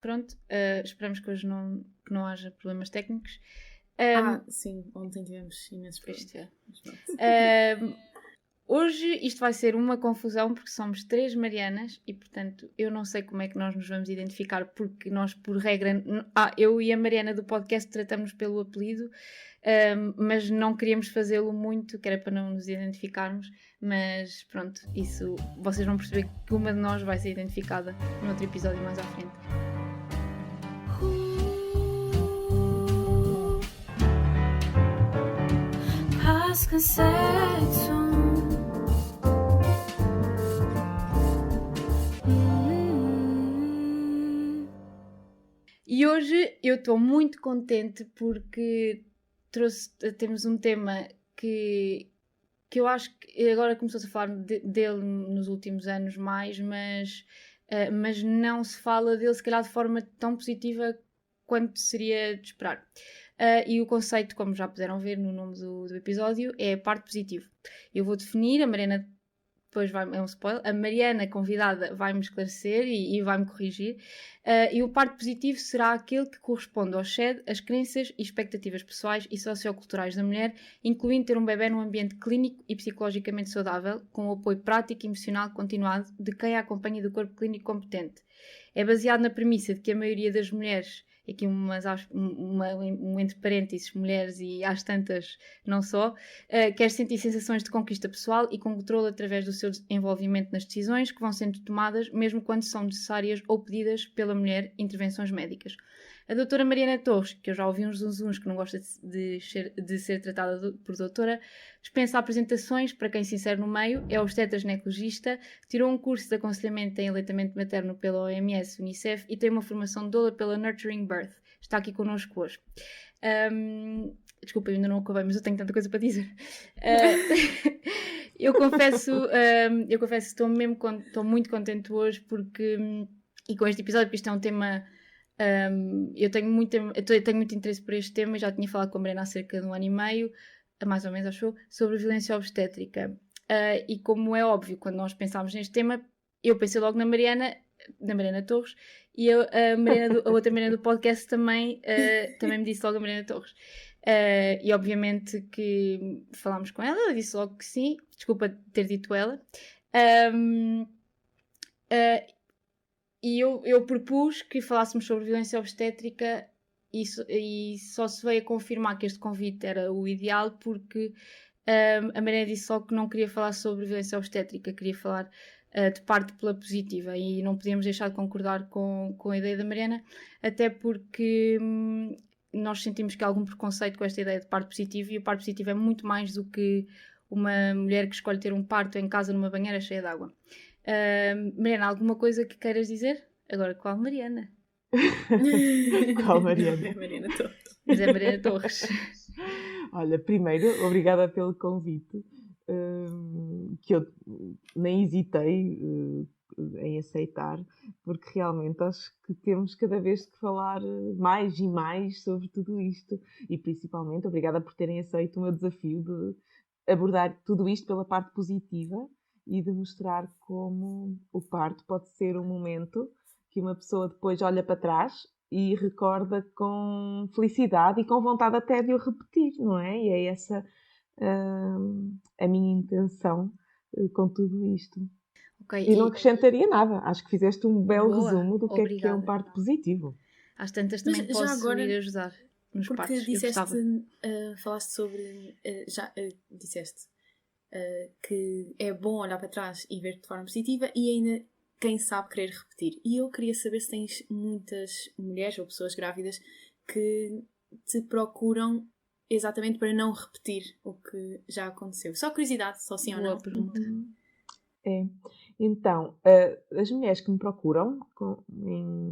Pronto, esperamos que hoje que não haja problemas técnicos. Sim, ontem tivemos imensos problemas. Hoje isto vai ser uma confusão porque somos 3 Marianas e, portanto, eu não sei como é que nós nos vamos identificar, porque nós, por regra, eu e a Mariana do podcast tratamos pelo apelido, mas não queríamos fazê-lo muito, que era para não nos identificarmos, mas pronto, isso vocês vão perceber que uma de nós vai ser identificada no outro episódio mais à frente. E hoje eu estou muito contente porque temos um tema que eu acho que agora começou-se a falar dele nos últimos anos mais, mas não se fala dele se calhar de forma tão positiva quanto seria de esperar. E o conceito, como já puderam ver no nome do episódio, é a parte positiva. Eu vou definir, a Mariana depois é um spoiler, a Mariana convidada vai-me esclarecer e vai-me corrigir, e o parte positivo será aquele que corresponde ao SHED, as crenças e expectativas pessoais e socioculturais da mulher, incluindo ter um bebê num ambiente clínico e psicologicamente saudável, com o apoio prático e emocional continuado de quem a acompanha do corpo clínico competente. É baseado na premissa de que a maioria das mulheres, aqui entre parênteses, mulheres e às tantas não só, quer sentir sensações de conquista pessoal e controle através do seu envolvimento nas decisões que vão sendo tomadas, mesmo quando são necessárias ou pedidas pela mulher intervenções médicas. A doutora Mariana Torres, que eu já ouvi uns zunzuns que não gosta de ser tratada por doutora, dispensa apresentações para quem se insere no meio, é obstetra-ginecologista, tirou um curso de aconselhamento em aleitamento materno pela OMS, Unicef e tem uma formação de doula pela Nurturing Birth. Está aqui connosco hoje. Desculpa, eu ainda não acabei, mas eu tenho tanta coisa para dizer. Eu confesso que estou muito contente hoje porque, e com este episódio, porque isto é um tema... eu tenho muito interesse por este tema, já tinha falado com a Mariana há cerca de 1 ano e meio, mais ou menos acho, sobre violência obstétrica. E como é óbvio, quando nós pensámos neste tema, eu pensei logo na Mariana Torres, e a outra Mariana do podcast também me disse logo a Mariana Torres. E obviamente que falámos com ela disse logo que sim, desculpa ter dito ela. E eu propus que falássemos sobre violência obstétrica e só se veio a confirmar que este convite era o ideal porque a Mariana disse logo que não queria falar sobre violência obstétrica, queria falar de parte pela positiva e não podíamos deixar de concordar com a ideia da Mariana, até porque nós sentimos que há algum preconceito com esta ideia de parto positivo e o parto positivo é muito mais do que uma mulher que escolhe ter um parto em casa numa banheira cheia de água. Mariana, alguma coisa que queiras dizer? Agora, qual Mariana? Qual Mariana? É Mariana Torres. Mas é Mariana Torres. Olha, primeiro, obrigada pelo convite, que eu nem hesitei em aceitar, porque realmente acho que temos cada vez que falar mais e mais sobre tudo isto. E principalmente, obrigada por terem aceito o meu desafio de abordar tudo isto pela parte positiva e de mostrar como o parto pode ser um momento que uma pessoa depois olha para trás e recorda com felicidade e com vontade até de o repetir, não é? E é essa a minha intenção com tudo isto. Okay, e não acrescentaria nada. Acho que fizeste um belo resumo do que é um parto positivo. Às tantas também mas posso agora, ir ajudar nos porque partos. disseste, falaste sobre... disseste que é bom olhar para trás e ver de forma positiva e ainda, quem sabe, querer repetir. E eu queria saber se tens muitas mulheres ou pessoas grávidas que te procuram exatamente para não repetir o que já aconteceu. Só curiosidade, só sim ou não. Pergunta. É. Então, as mulheres que me procuram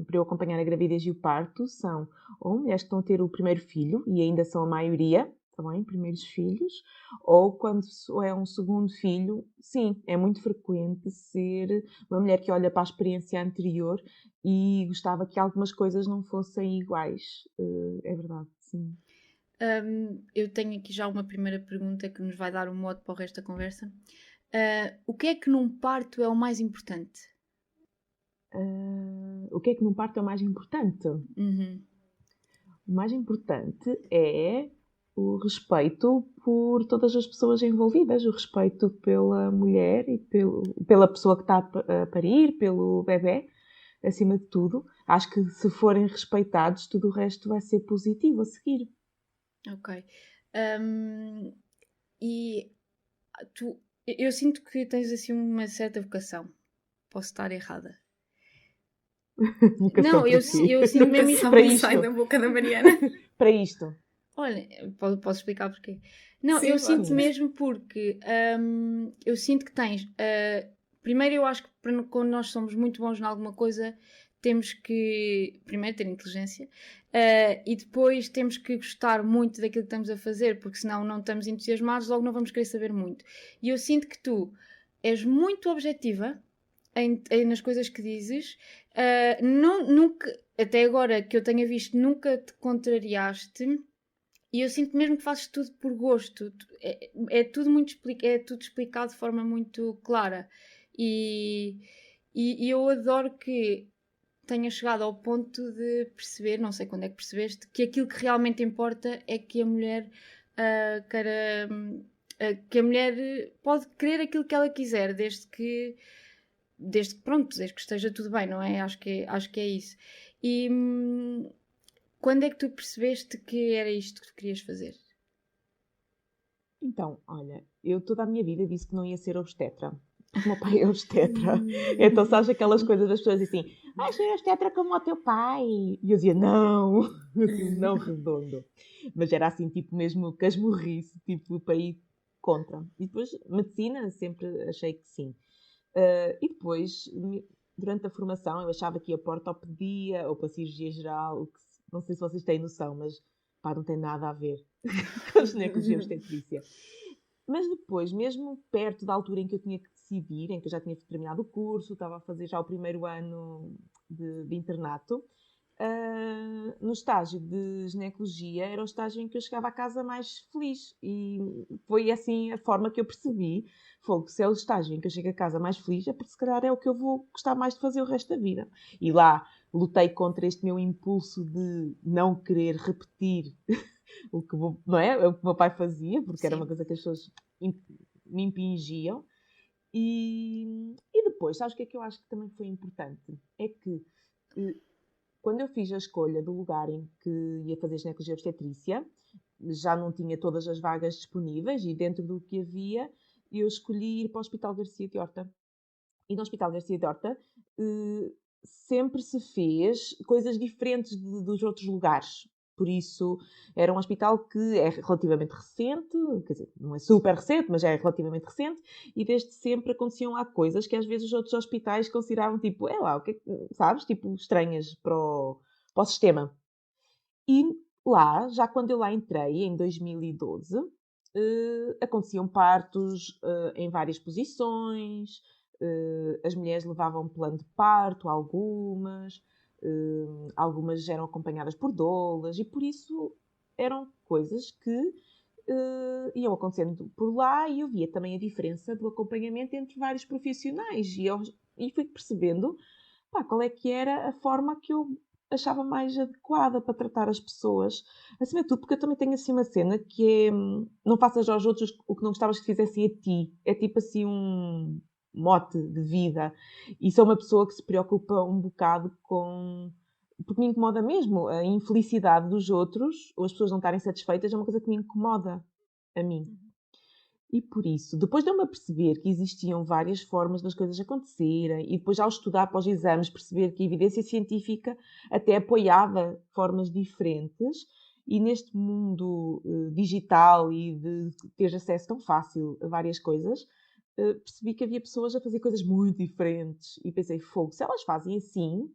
para eu acompanhar a gravidez e o parto são ou mulheres que estão a ter o primeiro filho, e ainda são a maioria, também, primeiros filhos, ou quando é um segundo filho, sim, é muito frequente ser uma mulher que olha para a experiência anterior e gostava que algumas coisas não fossem iguais. É verdade, sim. Eu tenho aqui já uma primeira pergunta que nos vai dar um modo para o resto da conversa. O que é que num parto é o mais importante? o que é que num parto é o mais importante? Uhum. O mais importante é o respeito por todas as pessoas envolvidas, o respeito pela mulher e pela pessoa que está a parir, pelo bebé, acima de tudo. Acho que se forem respeitados, tudo o resto vai ser positivo a seguir. Ok. E eu sinto que tens assim uma certa vocação. Posso estar errada. Vocação Não, para quê? eu sinto mesmo isto. Nunca Para me isto. sai da boca da Mariana. Para isto. Olha, posso explicar porquê? Não, Sim, eu pode. sinto mesmo porque eu sinto que tens. Primeiro, eu acho que quando nós somos muito bons em alguma coisa, temos que primeiro ter inteligência e depois temos que gostar muito daquilo que estamos a fazer, porque senão não estamos entusiasmados, logo não vamos querer saber muito. E eu sinto que tu és muito objetiva nas coisas que dizes. Nunca, até agora que eu tenha visto, nunca te contrariaste. E eu sinto mesmo que fazes tudo por gosto. É tudo é tudo explicado de forma muito clara. E, e eu adoro que tenha chegado ao ponto de perceber, não sei quando é que percebeste, que aquilo que realmente importa é que a mulher queira. Que a mulher pode querer aquilo que ela quiser, desde que esteja tudo bem, não é? Acho que é isso. E quando é que tu percebeste que era isto que tu querias fazer? Então, olha, eu toda a minha vida disse que não ia ser obstetra. Porque o meu pai é obstetra. Então, sabes aquelas coisas das pessoas assim, vais ser obstetra como o teu pai? E eu dizia, não, assim, não redondo. Mas era assim, tipo mesmo casmurrice, tipo para ir contra. E depois, medicina, sempre achei que sim. E depois, durante a formação, eu achava que ia para a ortopedia ou para a cirurgia geral, não sei se vocês têm noção, mas pá, não tem nada a ver com a ginecologia obstetrícia. Mas depois, mesmo perto da altura em que eu tinha que decidir, em que eu já tinha terminado o curso, estava a fazer já o primeiro ano de internato, no estágio de ginecologia era o estágio em que eu chegava a casa mais feliz. E foi assim a forma que eu percebi. Fogo, se é o estágio em que eu chego a casa mais feliz, é porque se calhar é o que eu vou gostar mais de fazer o resto da vida. E lá lutei contra este meu impulso de não querer repetir o que, não é? O que o meu pai fazia, porque era uma coisa que as pessoas me impingiam. E depois, sabes o que é que eu acho que também foi importante? É que quando eu fiz a escolha do lugar em que ia fazer ginecologia obstetrícia, já não tinha todas as vagas disponíveis e dentro do que havia, eu escolhi ir para o Hospital Garcia de Horta. E no Hospital Garcia de Horta sempre se fez coisas diferentes dos outros lugares. Por isso, era um hospital que é relativamente recente, quer dizer, não é super recente, mas é relativamente recente, e desde sempre aconteciam lá coisas que às vezes os outros hospitais consideravam tipo, é lá, o que é que, sabes, tipo, estranhas para o sistema. E lá, já quando eu lá entrei, em 2012, aconteciam partos em várias posições, as mulheres levavam plano de parto, algumas eram acompanhadas por doulas, e por isso eram coisas que iam acontecendo por lá, e eu via também a diferença do acompanhamento entre vários profissionais, e fui percebendo qual é que era a forma que eu achava mais adequada para tratar as pessoas. Acima de tudo, porque eu também tenho assim uma cena que é não faças aos outros o que não gostavas que fizessem a ti. É tipo assim um mote de vida. E sou uma pessoa que se preocupa um bocado com... Porque me incomoda mesmo. A infelicidade dos outros, ou as pessoas não estarem satisfeitas, é uma coisa que me incomoda a mim. E por isso, depois de eu me aperceber que existiam várias formas das coisas acontecerem e depois ao estudar para os exames perceber que a evidência científica até apoiava formas diferentes e neste mundo digital e de ter acesso tão fácil a várias coisas, percebi que havia pessoas a fazer coisas muito diferentes e pensei, fogo, se elas fazem assim,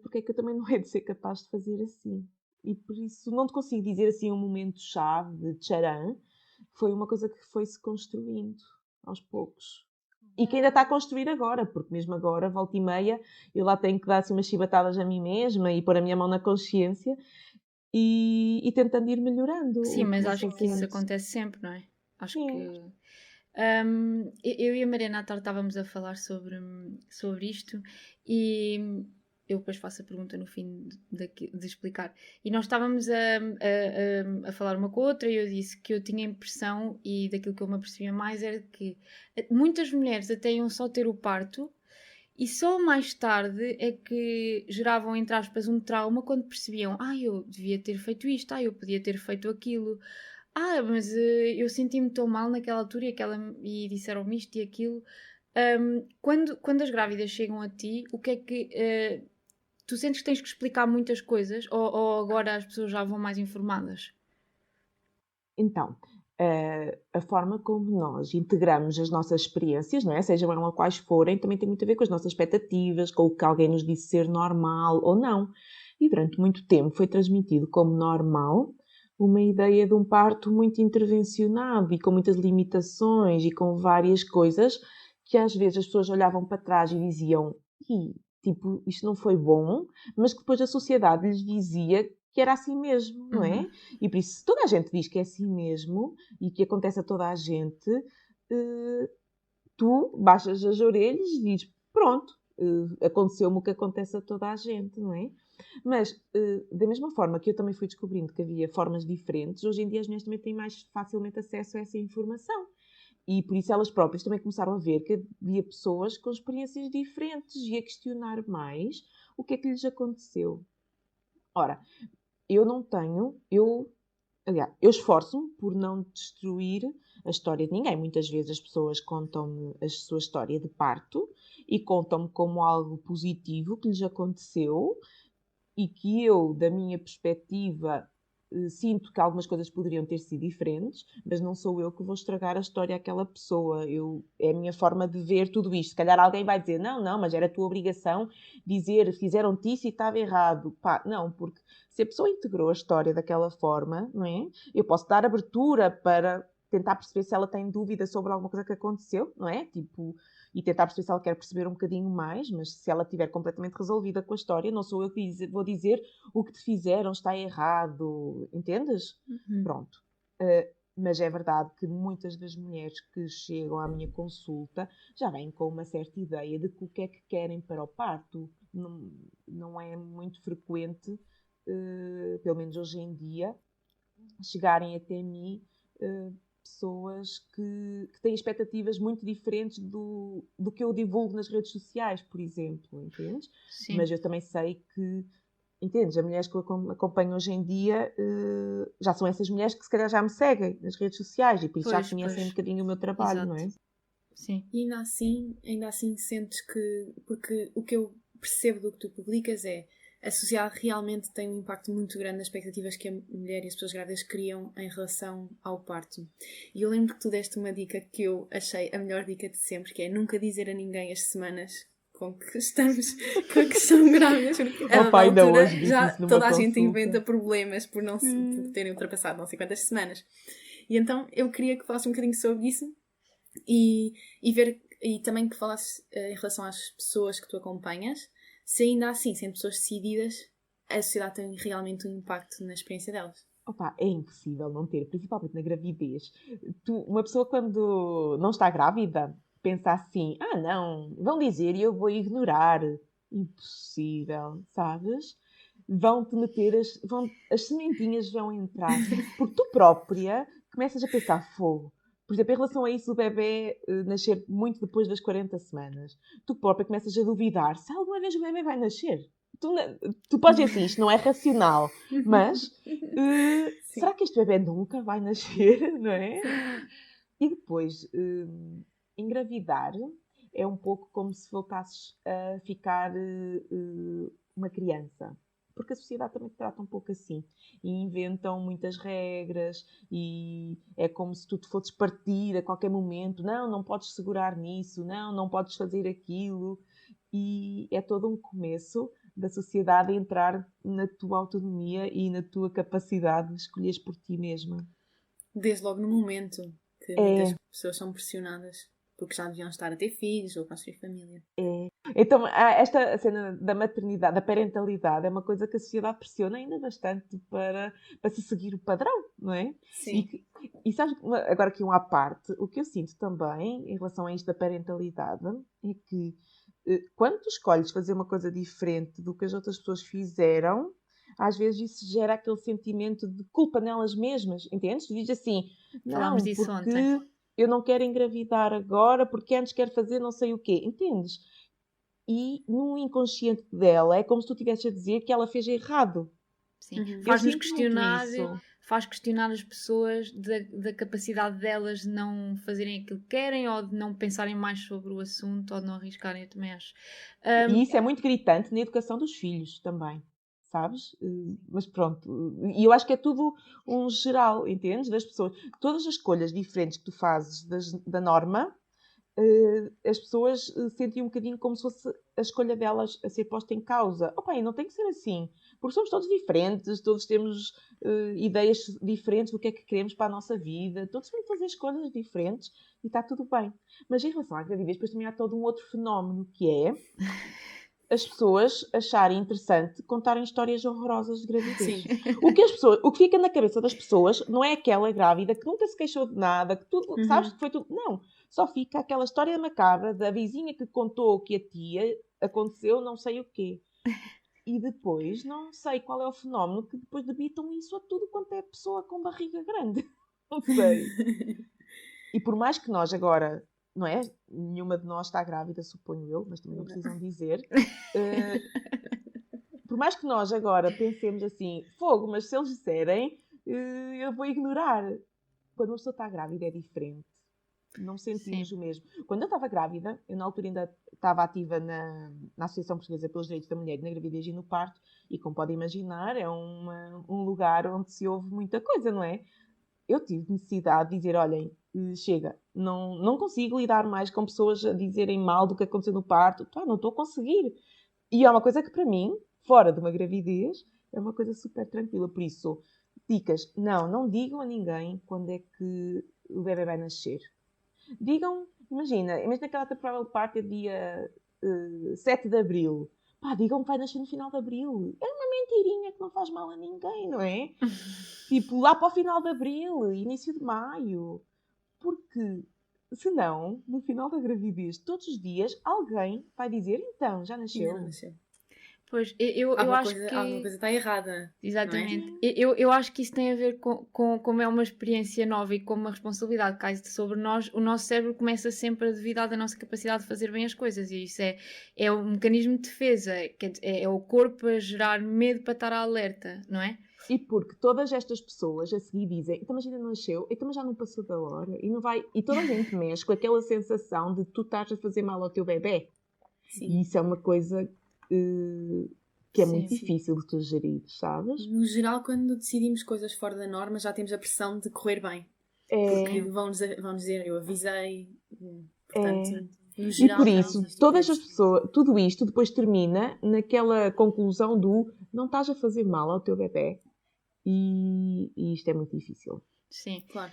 porque é que eu também não hei de ser capaz de fazer assim? E por isso não te consigo dizer assim um momento-chave de tcharam, foi uma coisa que foi-se construindo aos poucos. E que ainda está a construir agora, porque mesmo agora, volta e meia, eu lá tenho que dar assim umas chibatadas a mim mesma e pôr a minha mão na consciência e tentando ir melhorando Sim, o que mas vou acho que isso fazendo. acontece sempre, não é? Acho Sim. que Eu e a Mariana à tarde estávamos a falar sobre isto e eu depois faço a pergunta no fim de explicar. E nós estávamos a falar uma com a outra e eu disse que eu tinha a impressão, e daquilo que eu me apercebia mais, era que muitas mulheres até iam só ter o parto e só mais tarde é que geravam, entre aspas, um trauma quando percebiam: eu devia ter feito isto, eu podia ter feito aquilo. Mas eu senti-me tão mal naquela altura e disseram-me isto e aquilo. Quando as grávidas chegam a ti, o que é que tu sentes que tens que explicar muitas coisas ou agora as pessoas já vão mais informadas? Então, a forma como nós integramos as nossas experiências, não é? Sejam elas quais forem, também tem muito a ver com as nossas expectativas, com o que alguém nos disse ser normal ou não. E durante muito tempo foi transmitido como normal uma ideia de um parto muito intervencionado e com muitas limitações e com várias coisas que às vezes as pessoas olhavam para trás e diziam: tipo, isto não foi bom, mas que depois a sociedade lhes dizia que era assim mesmo, não é? E por isso, se toda a gente diz que é assim mesmo e que acontece a toda a gente, tu baixas as orelhas e dizes: pronto, aconteceu-me o que acontece a toda a gente, não é? Mas, da mesma forma que eu também fui descobrindo que havia formas diferentes, hoje em dia as mulheres também têm mais facilmente acesso a essa informação. E por isso elas próprias também começaram a ver que havia pessoas com experiências diferentes e a questionar mais o que é que lhes aconteceu. Ora, aliás, eu esforço-me por não destruir a história de ninguém. Muitas vezes as pessoas contam-me a sua história de parto e contam-me como algo positivo que lhes aconteceu e que eu, da minha perspectiva, sinto que algumas coisas poderiam ter sido diferentes, mas não sou eu que vou estragar a história àquela pessoa. É a minha forma de ver tudo isto. Se calhar alguém vai dizer: não, mas era a tua obrigação dizer, fizeram-te isso e estava errado. Pá, não, porque se a pessoa integrou a história daquela forma, não é? Eu posso dar abertura para tentar perceber se ela tem dúvida sobre alguma coisa que aconteceu, não é? Tipo, e tentar perceber se ela quer perceber um bocadinho mais, mas se ela estiver completamente resolvida com a história, não sou eu que vou dizer: o que te fizeram está errado, entendes? Pronto. Mas é verdade que muitas das mulheres que chegam à minha consulta já vêm com uma certa ideia de o que é que querem para o parto. Não é muito frequente, pelo menos hoje em dia, chegarem até mim pessoas que têm expectativas muito diferentes do que eu divulgo nas redes sociais, por exemplo, entendes? Sim. Mas eu também sei que, entendes, as mulheres que eu acompanho hoje em dia já são essas mulheres que se calhar já me seguem nas redes sociais e por isso já conhecem um bocadinho o meu trabalho, Exato. não é? Sim. E ainda assim sentes que... Porque o que eu percebo do que tu publicas é a sociedade realmente tem um impacto muito grande nas expectativas que a mulher e as pessoas grávidas criam em relação ao parto. E eu lembro que tu deste uma dica que eu achei a melhor dica de sempre, que é nunca dizer a ninguém as semanas com que estamos, com que estão grávidas, porque Ainda hoje disse já isso numa toda a consulta. gente inventa problemas por terem ultrapassado não sei quantas semanas. E então eu queria que falasses um bocadinho sobre isso e também que falasses em relação às pessoas que tu acompanhas, se ainda assim, sendo pessoas decididas, a sociedade tem realmente um impacto na experiência delas. É impossível não ter, principalmente na gravidez. Uma pessoa quando não está grávida pensa assim: não, vão dizer e eu vou ignorar. Impossível, sabes? Vão-te meter, as sementinhas vão entrar, porque tu própria começas a pensar: fogo. Por exemplo, em relação a isso, o bebê nascer muito depois das 40 semanas, tu própria começas a duvidar se alguma vez o bebê vai nascer. Tu podes dizer assim: isto não é racional, mas será que este bebê nunca vai nascer, não é? E depois, engravidar é um pouco como se voltasses a ficar uma criança. Porque a sociedade também te trata um pouco assim. E inventam muitas regras e é como se tu te fosses partir a qualquer momento. Não podes segurar nisso. Não podes fazer aquilo. E é todo um começo da sociedade a entrar na tua autonomia e na tua capacidade de escolheres por ti mesma. Desde logo no momento que muitas pessoas são pressionadas. porque já deviam estar a ter filhos ou a construir família. Então, esta cena da maternidade, da parentalidade, é uma coisa que a sociedade pressiona ainda bastante para se seguir o padrão, não é? Sim. E sabes, agora aqui à parte, o que eu sinto também em relação a isto da parentalidade é que quando tu escolhes fazer uma coisa diferente do que as outras pessoas fizeram, às vezes isso gera aquele sentimento de culpa nelas mesmas, entendes? Tu dizes assim, Falámos não, disso porque ontem. eu não quero engravidar agora, porque antes quero fazer não sei o quê, entendes? E no inconsciente dela é como se tu estivesse a dizer que ela fez errado. Sim. Uhum. Faz-nos sinto muito questionar, isso. faz questionar as pessoas da capacidade delas de não fazerem aquilo que querem ou de não pensarem mais sobre o assunto ou de não arriscarem, eu também acho. E isso é muito gritante na educação dos filhos também, sabes? Mas pronto, e eu acho que é tudo um geral, entendes? Das pessoas. Todas as escolhas diferentes que tu fazes da norma, as pessoas sentem um bocadinho como se fosse a escolha delas a ser posta em causa. Opa, e não tem que ser assim, porque somos todos diferentes, todos temos ideias diferentes do que é que queremos para a nossa vida, todos vamos fazer escolhas diferentes e está tudo bem. Mas em relação à gravidez, depois também há todo um outro fenómeno que é as pessoas acharem interessante contarem histórias horrorosas de gravidez. Sim. O que fica na cabeça das pessoas não é aquela grávida que nunca se queixou de nada, que tudo, sabes que foi tudo. Não. Só fica aquela história macabra da vizinha que contou que a tia aconteceu não sei o quê. E depois, não sei qual é o fenómeno que depois debitam isso a tudo quanto é pessoa com barriga grande. Não sei. E por mais que nós agora, não é? Nenhuma de nós está grávida, suponho eu, mas também não precisam dizer. Por mais que nós agora pensemos assim, fogo, mas se eles disserem, eu vou ignorar. Quando uma pessoa está grávida é diferente. Não sentimos o mesmo. Quando eu estava grávida, eu na altura ainda estava ativa na Associação Portuguesa pelos Direitos da Mulher na gravidez e no parto, e como podem imaginar, é um lugar onde se ouve muita coisa, não é? Eu tive necessidade de dizer, olhem, chega, não consigo lidar mais com pessoas a dizerem mal do que aconteceu no parto. Não estou a conseguir. E é uma coisa que para mim, fora de uma gravidez, é uma coisa super tranquila. Por isso, dicas, não digam a ninguém quando é que o bebê vai nascer. Digam, imagina que aquela provável parte é dia 7 de Abril. Pá, digam que vai nascer no final de Abril. É uma mentirinha que não faz mal a ninguém, não é? Tipo, lá para o final de Abril, início de Maio. Porque, senão, no final da gravidez, todos os dias, alguém vai dizer, então, já nasceu? Ainda não nasceu. Pois, eu acho que... Alguma coisa está errada. Exatamente. Não é? Eu acho que isso tem a ver com como é uma experiência nova e com uma responsabilidade que cai sobre nós. O nosso cérebro começa sempre a duvidar da nossa capacidade de fazer bem as coisas, e isso é um mecanismo de defesa, é o corpo a gerar medo para estar alerta, não é? E porque todas estas pessoas a seguir dizem, então mas ainda não nasceu, então mas já não passou da hora, e não vai. E toda a gente mexe com aquela sensação de tu estás a fazer mal ao teu bebê. Sim. E isso é uma coisa que é muito difícil de tu gerir, sabes? No geral, quando decidimos coisas fora da norma, já temos a pressão de correr bem. Porque vão dizer, eu avisei. Portanto, no geral, e por isso, todas as pessoas, tudo isto depois termina naquela conclusão do não estás a fazer mal ao teu bebê. E isto é muito difícil. Sim, claro.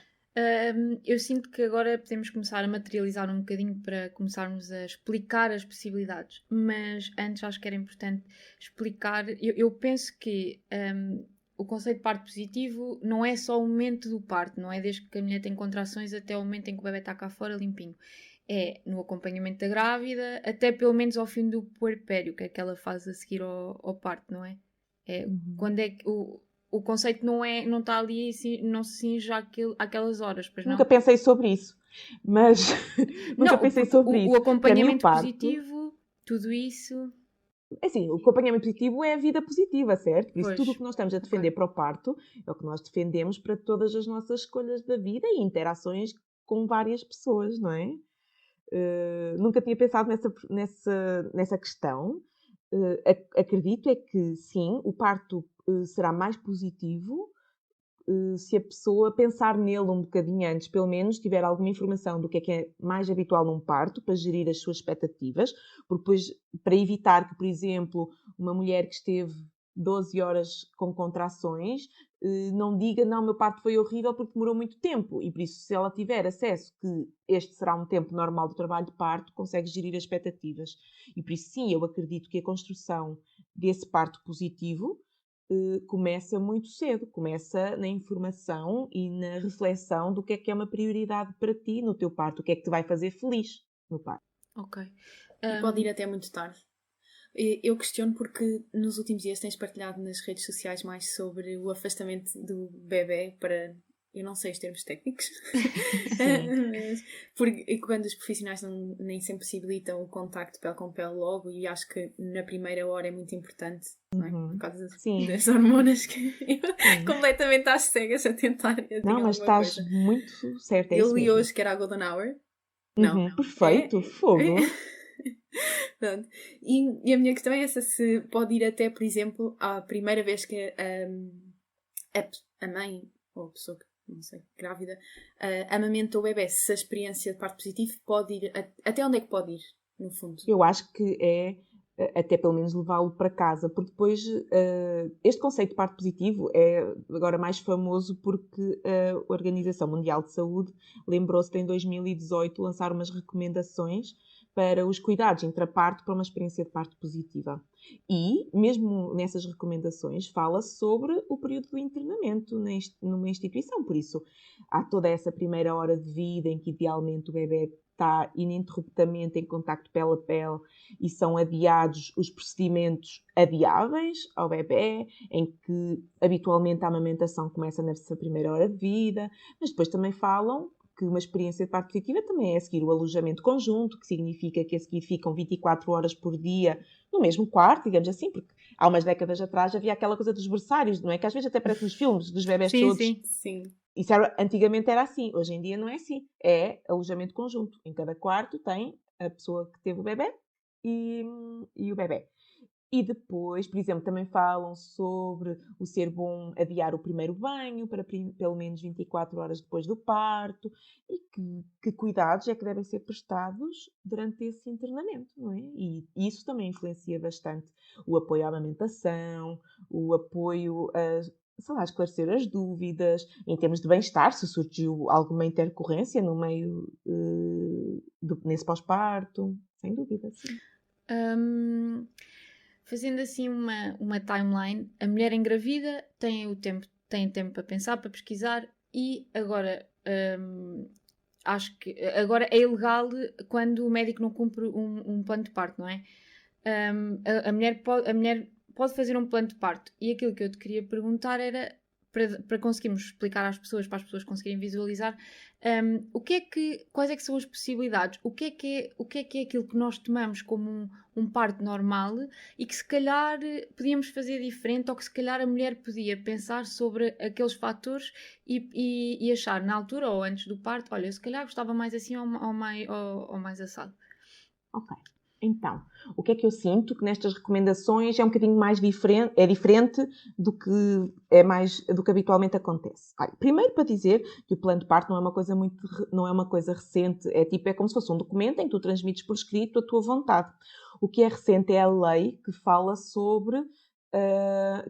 Eu sinto que agora podemos começar a materializar um bocadinho para começarmos a explicar as possibilidades, mas antes acho que era importante explicar. Eu penso que o conceito de parto positivo não é só o momento do parto, não é desde que a mulher tem contrações até o momento em que o bebê está cá fora limpinho. É no acompanhamento da grávida, até pelo menos ao fim do puerpério, que é aquela fase a seguir ao parto, não é? Quando é que o conceito não está ali, não se cinge àquelas horas, pois não? Nunca pensei sobre isso, mas nunca pensei sobre isso. O acompanhamento positivo, tudo isso... É assim, o acompanhamento positivo é a vida positiva, certo? Por isso tudo o que nós estamos a defender para o parto é o que nós defendemos para todas as nossas escolhas da vida e interações com várias pessoas, não é? Nunca tinha pensado nessa questão. Acredito é que sim, o parto será mais positivo se a pessoa pensar nele um bocadinho antes, pelo menos tiver alguma informação do que é mais habitual num parto, para gerir as suas expectativas, porque depois, para evitar que, por exemplo, uma mulher que esteve 12 horas com contrações, não diga, não, meu parto foi horrível porque demorou muito tempo. E por isso, se ela tiver acesso que este será um tempo normal do trabalho de parto, consegue gerir as expectativas. E por isso, sim, eu acredito que a construção desse parto positivo começa muito cedo. Começa na informação e na reflexão do que é uma prioridade para ti no teu parto. O que é que te vai fazer feliz no parto. Ok. E pode ir até muito tarde. Eu questiono porque nos últimos dias tens partilhado nas redes sociais mais sobre o afastamento do bebê para... Eu não sei os termos técnicos. Mas, porque quando os profissionais nem sempre possibilitam o contacto pele com pele logo, e acho que na primeira hora é muito importante, não é? Por causa das hormonas que eu completamente às cegas a tentar Não, mas estás coisa. muito certa, é Eu isso li mesmo. hoje que era a Golden Hour. Não. Perfeito, fogo. Pronto. E a minha questão é essa, se pode ir até, por exemplo, à primeira vez que a mãe, ou a pessoa que, não sei, grávida, amamenta o bebê, se a experiência de parto positivo pode ir, até onde é que pode ir, no fundo? Eu acho que é até pelo menos levá-lo para casa, porque depois este conceito de parto positivo é agora mais famoso porque a Organização Mundial de Saúde lembrou-se de em 2018 lançar umas recomendações para os cuidados intraparto para uma experiência de parto positiva. E, mesmo nessas recomendações, fala-se sobre o período do internamento numa instituição. Por isso, há toda essa primeira hora de vida em que, idealmente, o bebê está ininterruptamente em contacto pele a pele e são adiados os procedimentos adiáveis ao bebê, em que habitualmente a amamentação começa nessa primeira hora de vida, mas depois também falam que uma experiência de parto positiva também é a seguir o alojamento conjunto, que significa que a seguir ficam 24 horas por dia no mesmo quarto, digamos assim, porque há umas décadas atrás havia aquela coisa dos berçários, não é? Que às vezes até parece nos filmes dos bebés todos. Sim. Isso antigamente era assim, hoje em dia não é assim. É alojamento conjunto. Em cada quarto tem a pessoa que teve o bebê e o bebê. E depois, por exemplo, também falam sobre o ser bom adiar o primeiro banho para pelo menos 24 horas depois do parto e que cuidados é que devem ser prestados durante esse internamento, não é? E isso também influencia bastante o apoio à amamentação, o apoio a esclarecer as dúvidas, em termos de bem-estar, se surgiu alguma intercorrência no meio nesse pós-parto, sem dúvida, sim. Fazendo assim uma timeline, a mulher engravida tem tempo para pensar, para pesquisar e agora acho que agora é ilegal quando o médico não cumpre um plano de parto, não é? A mulher pode fazer um plano de parto e aquilo que eu te queria perguntar era para conseguirmos explicar às pessoas, para as pessoas conseguirem visualizar quais é que são as possibilidades, o que é aquilo que nós tomamos como um parto normal e que se calhar podíamos fazer diferente ou que se calhar a mulher podia pensar sobre aqueles fatores e achar na altura ou antes do parto, olha, se calhar gostava mais assim ou mais assado. Ok. Então, o que é que eu sinto? Que nestas recomendações é um bocadinho mais diferente, é diferente do que do que habitualmente acontece. Olha, primeiro para dizer que o plano de parto não é uma coisa recente, é como se fosse um documento em que tu transmites por escrito a tua vontade. O que é recente é a lei que fala sobre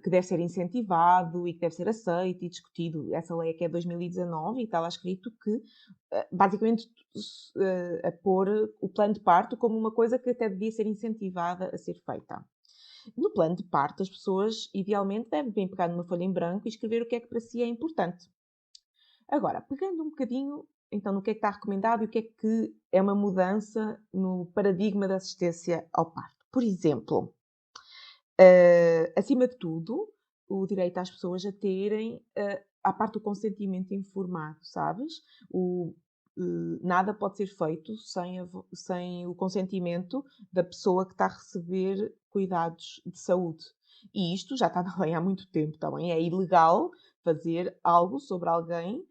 que deve ser incentivado e que deve ser aceito e discutido. Essa lei é que é 2019 e está lá escrito que, basicamente, a pôr o plano de parto como uma coisa que até devia ser incentivada a ser feita. No plano de parto, as pessoas, idealmente, devem pegar numa folha em branco e escrever o que é que para si é importante. Agora, pegando um bocadinho, então, no que é que está recomendado e o que é uma mudança no paradigma da assistência ao parto. Por exemplo, acima de tudo, o direito às pessoas a terem, à parte do consentimento informado, sabes? Nada pode ser feito sem o consentimento da pessoa que está a receber cuidados de saúde. E isto já está na lei há muito tempo também. É ilegal fazer algo sobre alguém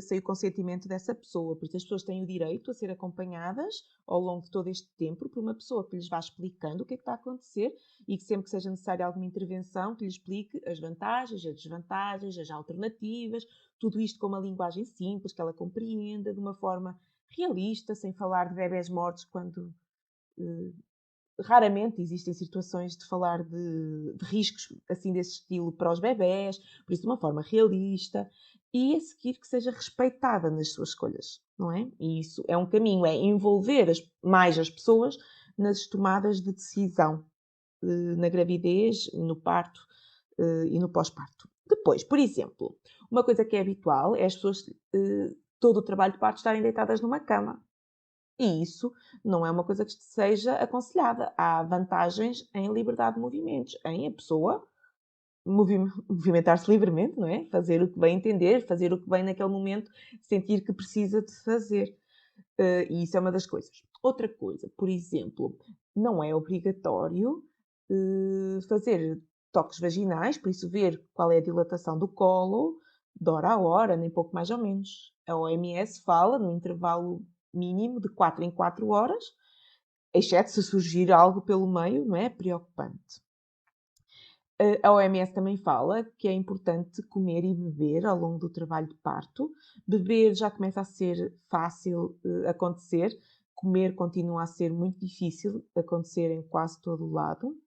sem o consentimento dessa pessoa. Por isso as pessoas têm o direito a ser acompanhadas ao longo de todo este tempo por uma pessoa que lhes vá explicando o que é que está a acontecer e que sempre que seja necessária alguma intervenção, que lhe explique as vantagens, as desvantagens, as alternativas, tudo isto com uma linguagem simples, que ela compreenda de uma forma realista, sem falar de bebés mortos quando raramente existem situações de falar de riscos assim desse estilo para os bebés, por isso de uma forma realista e a seguir que seja respeitada nas suas escolhas, não é? E isso é um caminho, é envolver mais as pessoas nas tomadas de decisão na gravidez, no parto e no pós-parto. Depois, por exemplo, uma coisa que é habitual é as pessoas, todo o trabalho de parto, estarem deitadas numa cama. E isso não é uma coisa que seja aconselhada. Há vantagens em liberdade de movimentos, em a pessoa movimentar-se livremente, não é? Fazer o que bem entender, fazer o que bem naquele momento, sentir que precisa de fazer. E isso é uma das coisas. Outra coisa, por exemplo, não é obrigatório fazer toques vaginais, por isso ver qual é a dilatação do colo, de hora a hora, nem pouco mais ou menos. A OMS fala no intervalo mínimo de 4 em 4 horas, exceto se surgir algo pelo meio, não é? Preocupante. A OMS também fala que é importante comer e beber ao longo do trabalho de parto. Beber já começa a ser fácil acontecer, comer continua a ser muito difícil acontecer em quase todo o lado.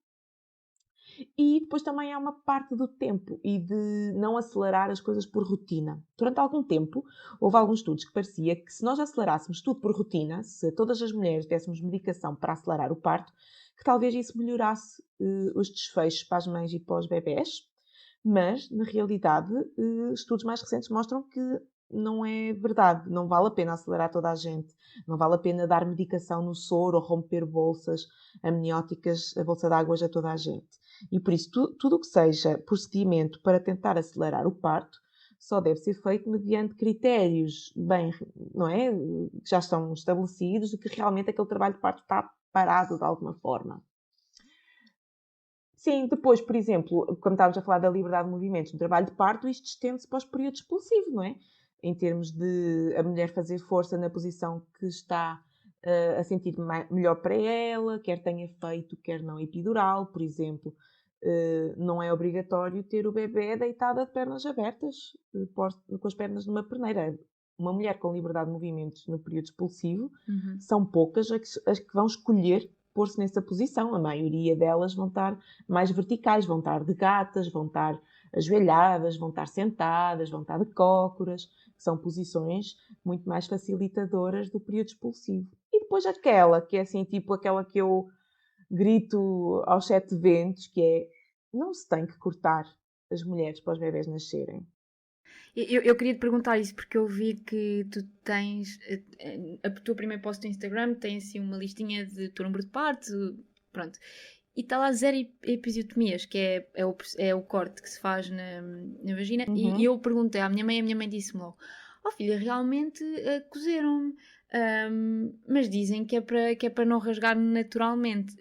E depois também há uma parte do tempo e de não acelerar as coisas por rotina. Durante algum tempo, houve alguns estudos que parecia que se nós acelerássemos tudo por rotina, se todas as mulheres dessemos medicação para acelerar o parto, que talvez isso melhorasse os desfechos para as mães e para os bebés. Mas, na realidade, estudos mais recentes mostram que não é verdade. Não vale a pena acelerar toda a gente. Não vale a pena dar medicação no soro ou romper bolsas amnióticas, a bolsa de águas a toda a gente. E por isso, tudo o que seja procedimento para tentar acelerar o parto só deve ser feito mediante critérios bem, não é? Que já estão estabelecidos e que realmente aquele trabalho de parto está parado de alguma forma. Sim, depois, por exemplo, quando estávamos a falar da liberdade de movimentos no trabalho de parto, isto estende-se para os períodos expulsivos, não é? Em termos de a mulher fazer força na posição que está a sentir melhor para ela, quer tenha feito, quer não epidural, por exemplo. Não é obrigatório ter o bebê deitada de pernas abertas, com as pernas numa perneira. Uma mulher com liberdade de movimentos no período expulsivo são poucas as que vão escolher pôr-se nessa posição. A maioria delas vão estar mais verticais, vão estar de gatas, vão estar ajoelhadas, vão estar sentadas, vão estar de cócoras, que são posições muito mais facilitadoras do período expulsivo. E depois aquela, que é assim, tipo aquela que eu grito aos 7 ventos, que é, não se tem que cortar as mulheres para os bebés nascerem. Eu queria te perguntar isso porque eu vi que tu tens a tua primeira post do Instagram tem assim uma listinha de teu número de parto, pronto. E está lá 0 episiotomias, que é o corte que se faz na vagina. E eu perguntei à minha mãe, a minha mãe disse-me logo: oh filha, realmente cozeram-me, mas dizem que é para não rasgar naturalmente.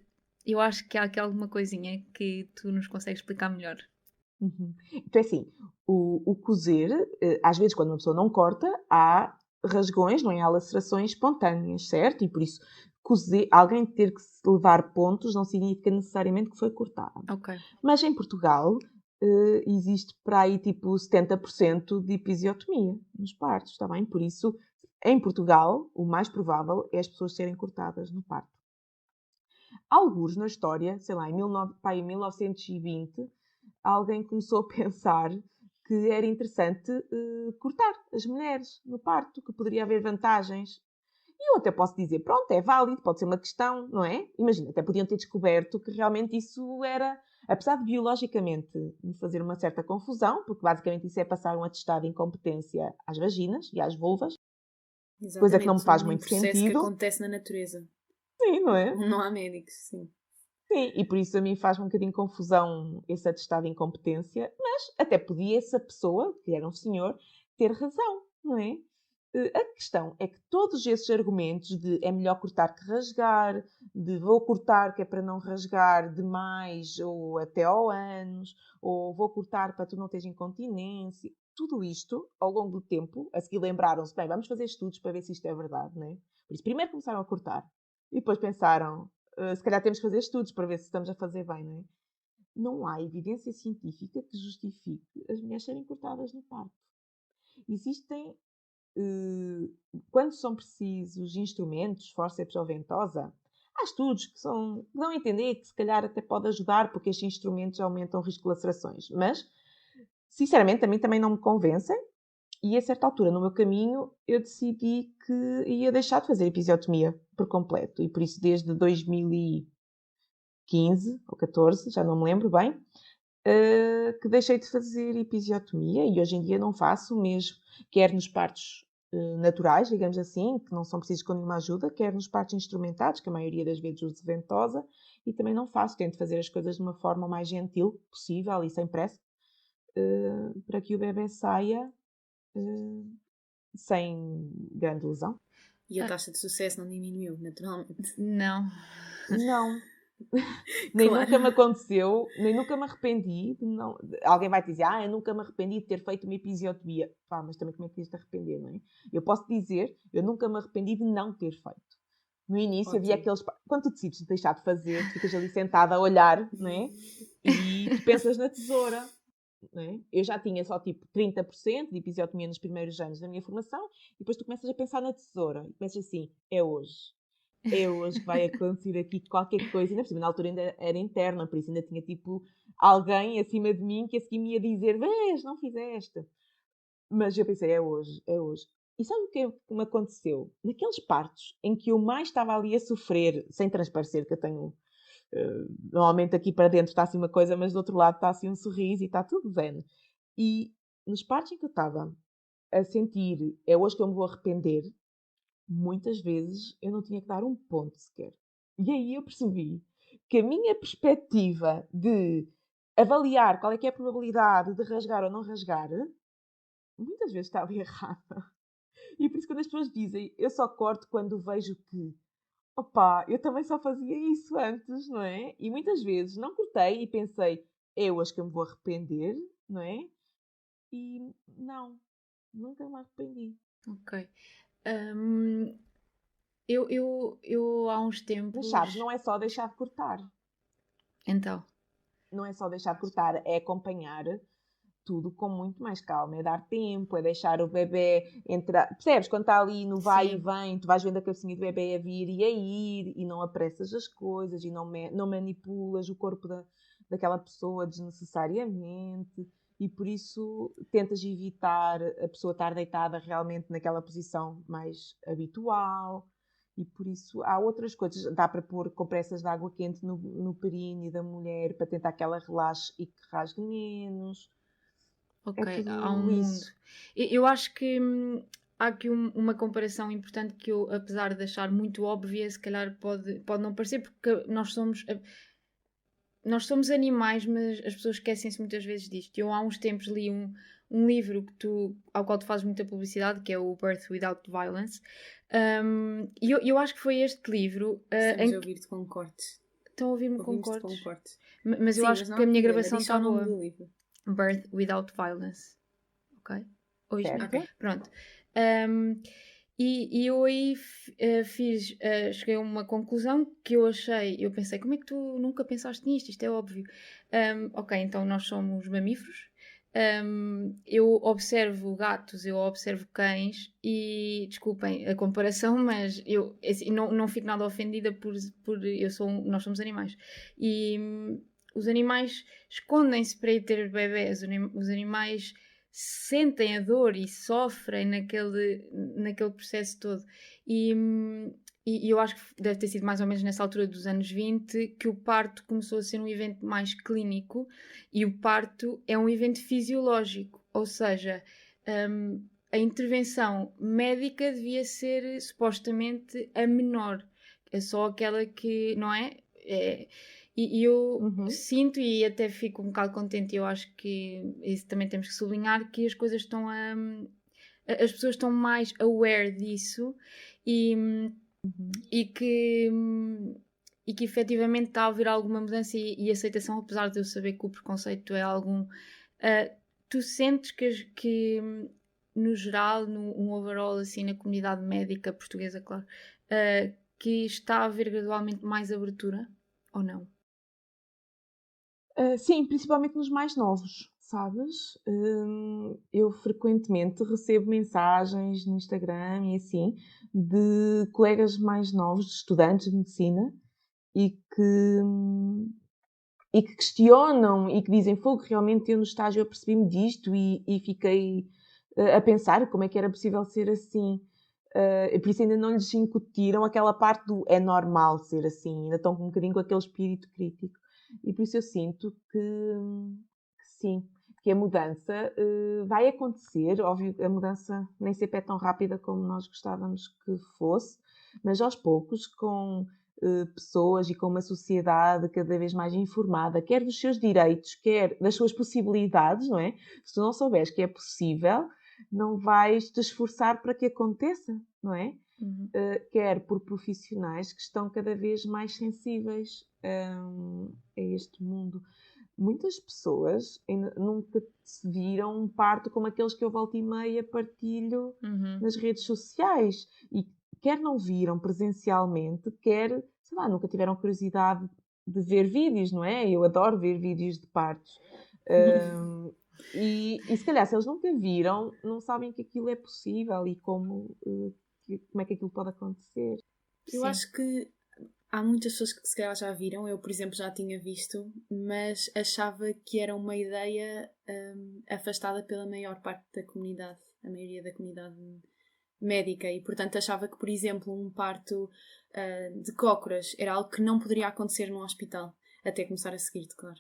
Eu acho que há aqui alguma coisinha que tu nos consegues explicar melhor. Então é assim, o cozer, às vezes quando uma pessoa não corta, há rasgões, não é? Há lacerações espontâneas, certo? E por isso, alguém ter que se levar pontos não significa necessariamente que foi cortado. Ok. Mas em Portugal existe para aí tipo 70% de episiotomia nos partos, está bem? Por isso, em Portugal, o mais provável é as pessoas serem cortadas no parto. Alguns na história, sei lá, em 1920, alguém começou a pensar que era interessante cortar as mulheres no parto, que poderia haver vantagens. E eu até posso dizer, pronto, é válido, pode ser uma questão, não é? Imagina, até podiam ter descoberto que realmente isso era, apesar de biologicamente me fazer uma certa confusão, porque basicamente isso é passar um atestado de incompetência às vaginas e às vulvas, Exatamente, coisa que não me faz muito processo sentido. que acontece na natureza. Sim, não é? Não há médicos, sim. Sim, e por isso a mim faz um bocadinho confusão esse atestado de incompetência, mas até podia essa pessoa, que era um senhor, ter razão, não é? A questão é que todos esses argumentos de é melhor cortar que rasgar, de vou cortar que é para não rasgar demais ou até ao ânus, ou vou cortar para tu não teres incontinência, tudo isto, ao longo do tempo, a seguir lembraram-se, bem, vamos fazer estudos para ver se isto é verdade, não é? Por isso, primeiro começaram a cortar, e depois pensaram, se calhar temos que fazer estudos para ver se estamos a fazer bem, não é? Não há evidência científica que justifique as mulheres serem cortadas no parto. Existem, quando são precisos instrumentos, fórceps ou ventosa, há estudos que dão a entender que se calhar até pode ajudar, porque estes instrumentos aumentam o risco de lacerações. Mas, sinceramente, a mim também não me convencem. E a certa altura, no meu caminho, eu decidi que ia deixar de fazer episiotomia por completo. E por isso, desde 2015 ou 14, já não me lembro bem, que deixei de fazer episiotomia e hoje em dia não faço mesmo, quer nos partos naturais, digamos assim, que não são precisos com nenhuma ajuda, quer nos partos instrumentados, que a maioria das vezes uso ventosa, e também não faço, tento fazer as coisas de uma forma mais gentil possível e sem pressa, para que o bebê saia sem grande lesão. E a taxa de sucesso não diminuiu, naturalmente. Não. Não. Nem Claro. nunca me aconteceu, nem nunca me arrependi. Não. Alguém vai dizer, eu nunca me arrependi de ter feito uma episiotomia. Mas também como é que tens de arrepender, não é? Eu posso dizer, eu nunca me arrependi de não ter feito. No início havia aqueles... Quando tu decides deixar de fazer, tu ficas ali sentada a olhar, não é? E tu pensas na tesoura. Não é? Eu já tinha só tipo 30% de episiotomia nos primeiros anos da minha formação e depois tu começas a pensar na tesoura e começas assim, é hoje que vai acontecer aqui qualquer coisa. Ainda por cima, na altura ainda era interna, por isso ainda tinha tipo alguém acima de mim que a seguir me ia dizer, vês, não fizeste. Mas eu pensei, é hoje. E sabe o que me aconteceu? Naqueles partos em que eu mais estava ali a sofrer, sem transparecer, que eu tenho... normalmente aqui para dentro está assim uma coisa, mas do outro lado está assim um sorriso e está tudo bem. E nos partos em que eu estava a sentir, é hoje que eu me vou arrepender, muitas vezes eu não tinha que dar um ponto sequer. E aí eu percebi que a minha perspectiva de avaliar qual é que é a probabilidade de rasgar ou não rasgar, muitas vezes estava errada. E por isso quando as pessoas dizem, eu só corto quando vejo que, eu também só fazia isso antes, não é? E muitas vezes não cortei e pensei, eu acho que eu me vou arrepender, não é? E não, nunca me arrependi. Ok. Eu há uns tempos. Mas sabes, não é só deixar de cortar. Então. Não é só deixar de cortar, é acompanhar tudo com muito mais calma, é dar tempo, é deixar o bebê entrar. Percebes? Quando está ali no vai e vem, tu vais vendo a cabecinha do bebê a vir e a ir e não apressas as coisas e não manipulas o corpo daquela pessoa desnecessariamente e por isso tentas evitar a pessoa estar deitada realmente naquela posição mais habitual. E por isso há outras coisas. Dá para pôr compressas de água quente no períneo da mulher para tentar que ela relaxe e que rasgue menos. Ok, É tudo há um mundo. isso. Eu acho que há aqui uma comparação importante que eu, apesar de achar muito óbvia, se calhar pode não parecer, porque nós somos animais, mas as pessoas esquecem-se muitas vezes disto. Eu há uns tempos li um livro ao qual tu fazes muita publicidade, que é o Birth Without Violence. E eu acho que foi este livro. Estamos a ouvir-te com cortes. Estão a ouvir-me com cortes? Com cortes. Mas eu acho mas que a minha problema, gravação está boa. Do livro. Birth Without Violence. Ok? Ouviste-me? Certo. Pronto. E eu aí cheguei a uma conclusão que eu pensei, como é que tu nunca pensaste nisto? Isto é óbvio. Ok, então nós somos mamíferos. Eu observo gatos, eu observo cães e, desculpem a comparação, mas eu assim, não fico nada ofendida por nós somos animais. E os animais escondem-se para ir ter bebés, os animais sentem a dor e sofrem naquele processo todo. E eu acho que deve ter sido mais ou menos nessa altura dos anos 20 que o parto começou a ser um evento mais clínico e o parto é um evento fisiológico, ou seja, a intervenção médica devia ser supostamente a menor, é só aquela que, não é? E eu sinto e até fico um bocado contente, eu acho que isso também temos que sublinhar, que as coisas as pessoas estão mais aware disso e que efetivamente está a haver alguma mudança e aceitação, apesar de eu saber que o preconceito é algum. Tu sentes que no geral, um overall, assim, na comunidade médica portuguesa, claro, que está a haver gradualmente mais abertura, ou não? Sim, principalmente nos mais novos, sabes? Eu frequentemente recebo mensagens no Instagram e assim de colegas mais novos, de estudantes de medicina, e que, e que questionam e que dizem: fogo, realmente eu no estágio eu percebi-me disto e fiquei a pensar como é que era possível ser assim. E por isso ainda não lhes incutiram aquela parte do é normal ser assim, ainda estão um bocadinho com aquele espírito crítico. E por isso eu sinto que sim, que a mudança vai acontecer. Óbvio, a mudança nem sempre é tão rápida como nós gostávamos que fosse, mas aos poucos, com pessoas e com uma sociedade cada vez mais informada, quer dos seus direitos, quer das suas possibilidades, não é? Se tu não souberes que é possível, não vais te esforçar para que aconteça, não é? Uhum. Quer por profissionais que estão cada vez mais sensíveis a este mundo. Muitas pessoas nunca se viram um parto como aqueles que eu volta e meia partilho Uhum. nas redes sociais. E quer não viram presencialmente, quer, sei lá, nunca tiveram curiosidade de ver vídeos, não é? Eu adoro ver vídeos de partos. E se calhar, se eles nunca viram, não sabem que aquilo é possível e como é que aquilo pode acontecer. Eu Sim. acho que há muitas pessoas que se calhar já viram, eu por exemplo já tinha visto, mas achava que era uma ideia afastada pela maior parte da comunidade, a maioria da comunidade médica, e portanto achava que, por exemplo, um parto de cócoras era algo que não poderia acontecer num hospital, até começar a seguir-te, claro.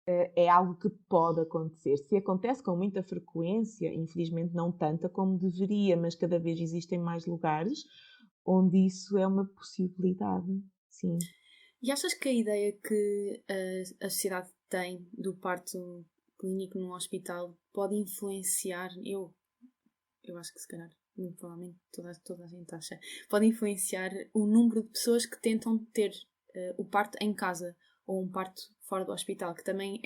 É algo que pode acontecer. Se acontece com muita frequência, infelizmente não tanta como deveria, mas cada vez existem mais lugares onde isso é uma possibilidade, sim. E achas que a ideia que a sociedade tem do parto clínico num hospital pode influenciar, eu acho que se calhar, muito provavelmente toda a gente acha, pode influenciar o número de pessoas que tentam ter o parto em casa ou um parto fora do hospital, que também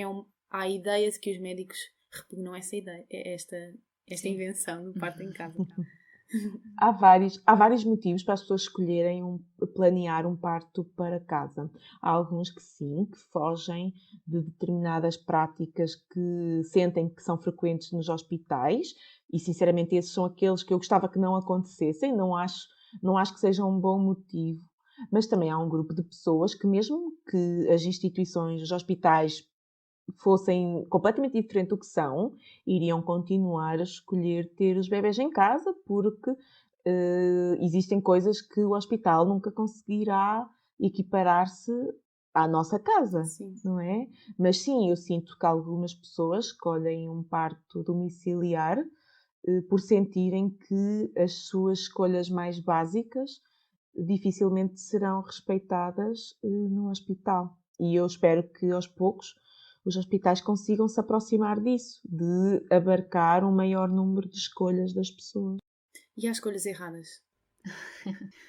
há a ideia de que os médicos repugnam essa ideia, esta Sim. invenção do parto em casa. Há vários motivos para as pessoas escolherem planear um parto para casa. Há alguns que sim, que fogem de determinadas práticas que sentem que são frequentes nos hospitais e, sinceramente, esses são aqueles que eu gostava que não acontecessem. Não acho que seja um bom motivo. Mas também há um grupo de pessoas que, mesmo que as instituições, os hospitais fossem completamente diferente do que são, iriam continuar a escolher ter os bebés em casa porque existem coisas que o hospital nunca conseguirá equiparar-se à nossa casa, Sim. não é? Mas sim, eu sinto que algumas pessoas escolhem um parto domiciliar por sentirem que as suas escolhas mais básicas dificilmente serão respeitadas no hospital. E eu espero que aos poucos os hospitais consigam se aproximar disso, de abarcar um maior número de escolhas das pessoas. E há escolhas erradas.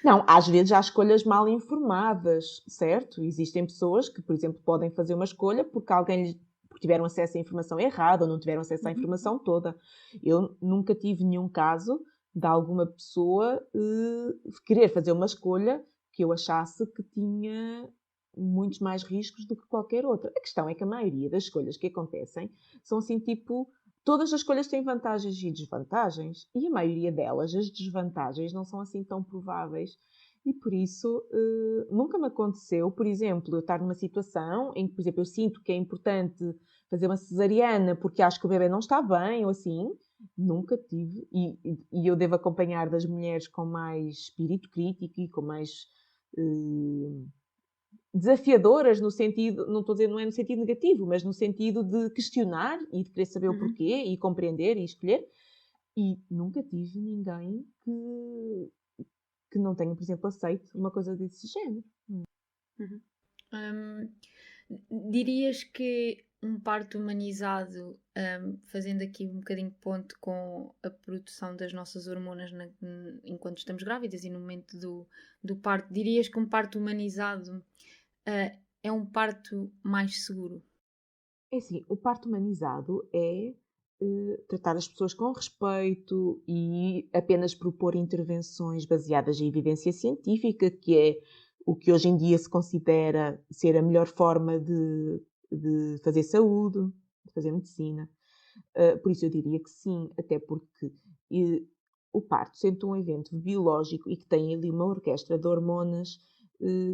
Não, às vezes há escolhas mal informadas, certo? Existem pessoas que, por exemplo, podem fazer uma escolha porque porque tiveram acesso à informação errada ou não tiveram acesso à informação toda. Eu nunca tive nenhum caso de alguma pessoa querer fazer uma escolha que eu achasse que tinha muitos mais riscos do que qualquer outra. A questão é que a maioria das escolhas que acontecem são assim, tipo, todas as escolhas têm vantagens e desvantagens, e a maioria delas, as desvantagens, não são assim tão prováveis. E por isso, nunca me aconteceu, por exemplo, eu estar numa situação em que, por exemplo, eu sinto que é importante fazer uma cesariana porque acho que o bebê não está bem ou assim. Nunca tive. E eu devo acompanhar das mulheres com mais espírito crítico e com mais desafiadoras no sentido, não estou a dizer, não é no sentido negativo, mas no sentido de questionar e de querer saber o porquê e compreender e escolher. E nunca tive ninguém que não tenha, por exemplo, aceito uma coisa desse género. Dirias que um parto humanizado, fazendo aqui um bocadinho de ponto com a produção das nossas hormonas enquanto estamos grávidas e no momento do parto, dirias que um parto humanizado é um parto mais seguro? É assim, o parto humanizado é tratar as pessoas com respeito e apenas propor intervenções baseadas em evidência científica, que é o que hoje em dia se considera ser a melhor forma de fazer saúde, de fazer medicina. Por isso eu diria que sim, até porque o parto, sendo um evento biológico e que tem ali uma orquestra de hormonas,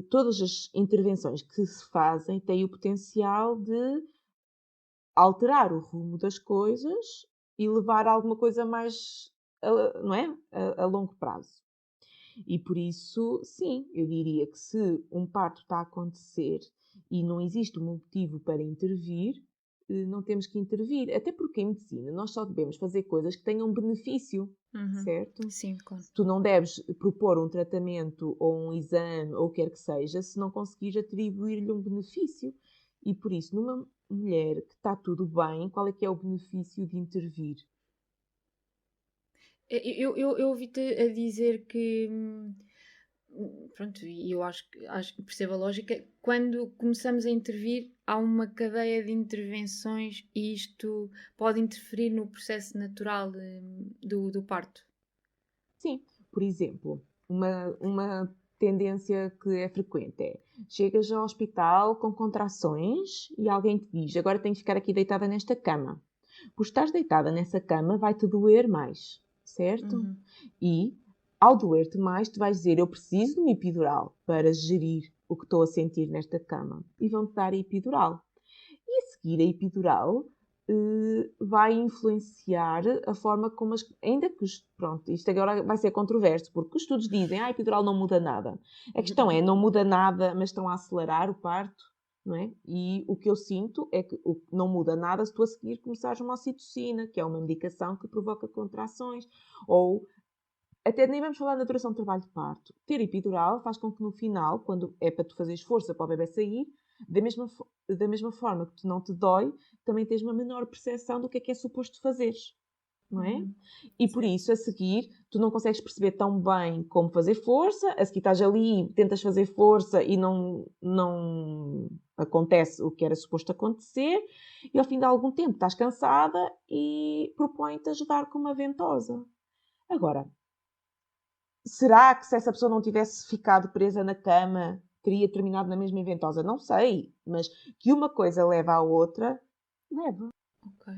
todas as intervenções que se fazem têm o potencial de alterar o rumo das coisas e levar a alguma coisa mais, não é? A longo prazo. E por isso, sim, eu diria que se um parto está a acontecer e não existe um motivo para intervir, não temos que intervir. Até porque em medicina nós só devemos fazer coisas que tenham benefício, certo? Sim, claro. Tu não deves propor um tratamento ou um exame ou o que quer que seja se não conseguires atribuir-lhe um benefício. E por isso, numa mulher que está tudo bem, qual é que é o benefício de intervir? Eu ouvi-te a dizer que, pronto, e eu acho que percebo a lógica. Quando começamos a intervir, há uma cadeia de intervenções e isto pode interferir no processo natural do parto. Sim, por exemplo, uma tendência que é frequente é: chegas ao hospital com contrações e alguém te diz, agora tens de ficar aqui deitada nesta cama. Por estares deitada nessa cama vai-te doer mais, certo? E ao doer-te mais, tu vais dizer, eu preciso de uma epidural para gerir o que estou a sentir nesta cama. E vão-te dar a epidural. E a seguir, a epidural vai influenciar a forma como ainda que, pronto, isto agora vai ser controverso, porque os estudos dizem, a epidural não muda nada. A questão é, não muda nada, mas estão a acelerar o parto, não é? E o que eu sinto é que não muda nada se tu a seguir começares uma ocitocina, que é uma medicação que provoca contrações, ou até nem vamos falar da duração do trabalho de parto. Ter epidural faz com que no final, quando é para tu fazeres força para o bebê sair, da mesma forma que tu não te dói, também tens uma menor percepção do que é suposto fazeres. Não é? E por isso, a seguir, tu não consegues perceber tão bem como fazer força, a seguir estás ali, tentas fazer força e não acontece o que era suposto acontecer, e ao fim de algum tempo estás cansada e propõe-te ajudar com uma ventosa. Agora, será que se essa pessoa não tivesse ficado presa na cama, teria terminado na mesma ventosa? Não sei, mas que uma coisa leva à outra, leva. Ok.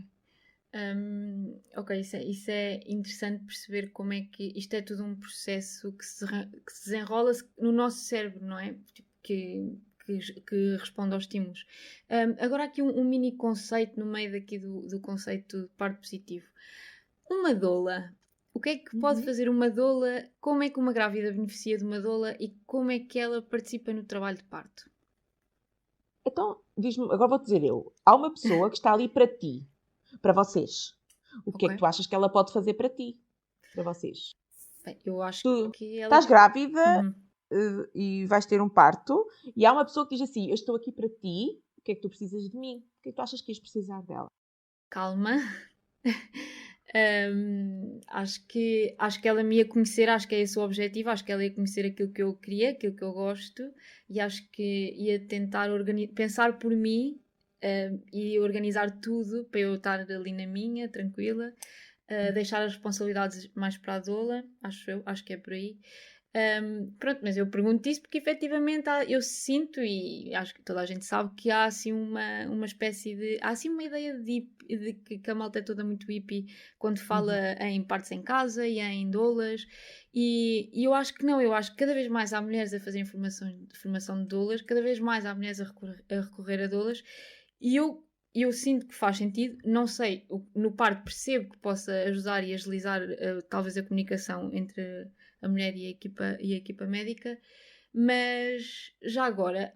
Ok, isso é interessante perceber como é que isto é tudo um processo que se desenrola no nosso cérebro, não é? Tipo, que responde aos estímulos. Agora aqui um mini conceito no meio daqui do conceito de parto positivo. Uma doula. O que é que pode fazer uma doula? Como é que uma grávida beneficia de uma doula e como é que ela participa no trabalho de parto? Então, diz-me, agora vou dizer eu. Há uma pessoa que está ali para ti, para vocês. O que é que Ok. tu achas que ela pode fazer para ti, para vocês? Bem, eu acho Tu que ela. estás grávida Uhum. e vais ter um parto e há uma pessoa que diz assim, eu estou aqui para ti, o que é que tu precisas de mim? O que é que tu achas que ias precisar dela? Calma. Acho que ela me ia conhecer, acho que é esse o objetivo, acho que ela ia conhecer aquilo que eu queria, aquilo que eu gosto, e acho que ia tentar pensar por mim, e organizar tudo para eu estar ali na minha, tranquila, deixar as responsabilidades mais para a doula, acho que é por aí. Pronto, mas eu pergunto isso porque efetivamente eu sinto e acho que toda a gente sabe que há assim uma espécie de. Há assim uma ideia de que a malta é toda muito hippie quando fala em partos em casa e em doulas. E eu acho que não, eu acho que cada vez mais há mulheres a fazer formação de doulas, cada vez mais há mulheres a recorrer a doulas. E eu sinto que faz sentido, não sei, no parto percebo que possa ajudar e agilizar talvez a comunicação entre a mulher e a equipa médica, mas já agora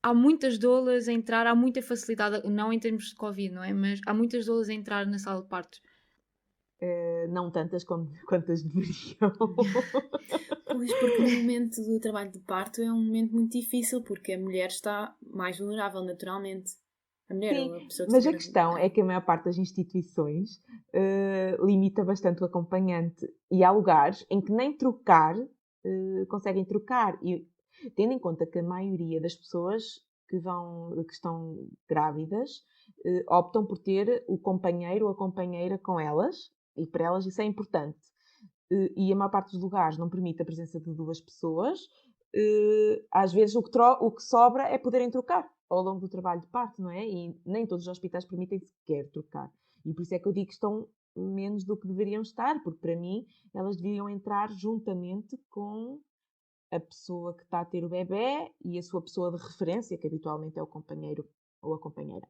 há muitas doulas a entrar, há muita facilidade, não em termos de Covid, não é? Mas há muitas doulas a entrar na sala de partos. Não tantas quantas deveriam. Pois, porque no momento do trabalho de parto é um momento muito difícil, porque a mulher está mais vulnerável, naturalmente. A mulher ou a Sim, pessoa que mas a estiver questão é que a maior parte das instituições limita bastante o acompanhante e há lugares em que nem trocar conseguem trocar. E tendo em conta que a maioria das pessoas que estão grávidas optam por ter o companheiro ou a companheira com elas, e para elas isso é importante. E a maior parte dos lugares não permite a presença de duas pessoas, às vezes o que sobra é poderem trocar ao longo do trabalho de parto, não é? E nem todos os hospitais permitem sequer trocar. E por isso é que eu digo que estão menos do que deveriam estar, porque para mim elas deveriam entrar juntamente com a pessoa que está a ter o bebé e a sua pessoa de referência, que habitualmente é o companheiro ou a companheira.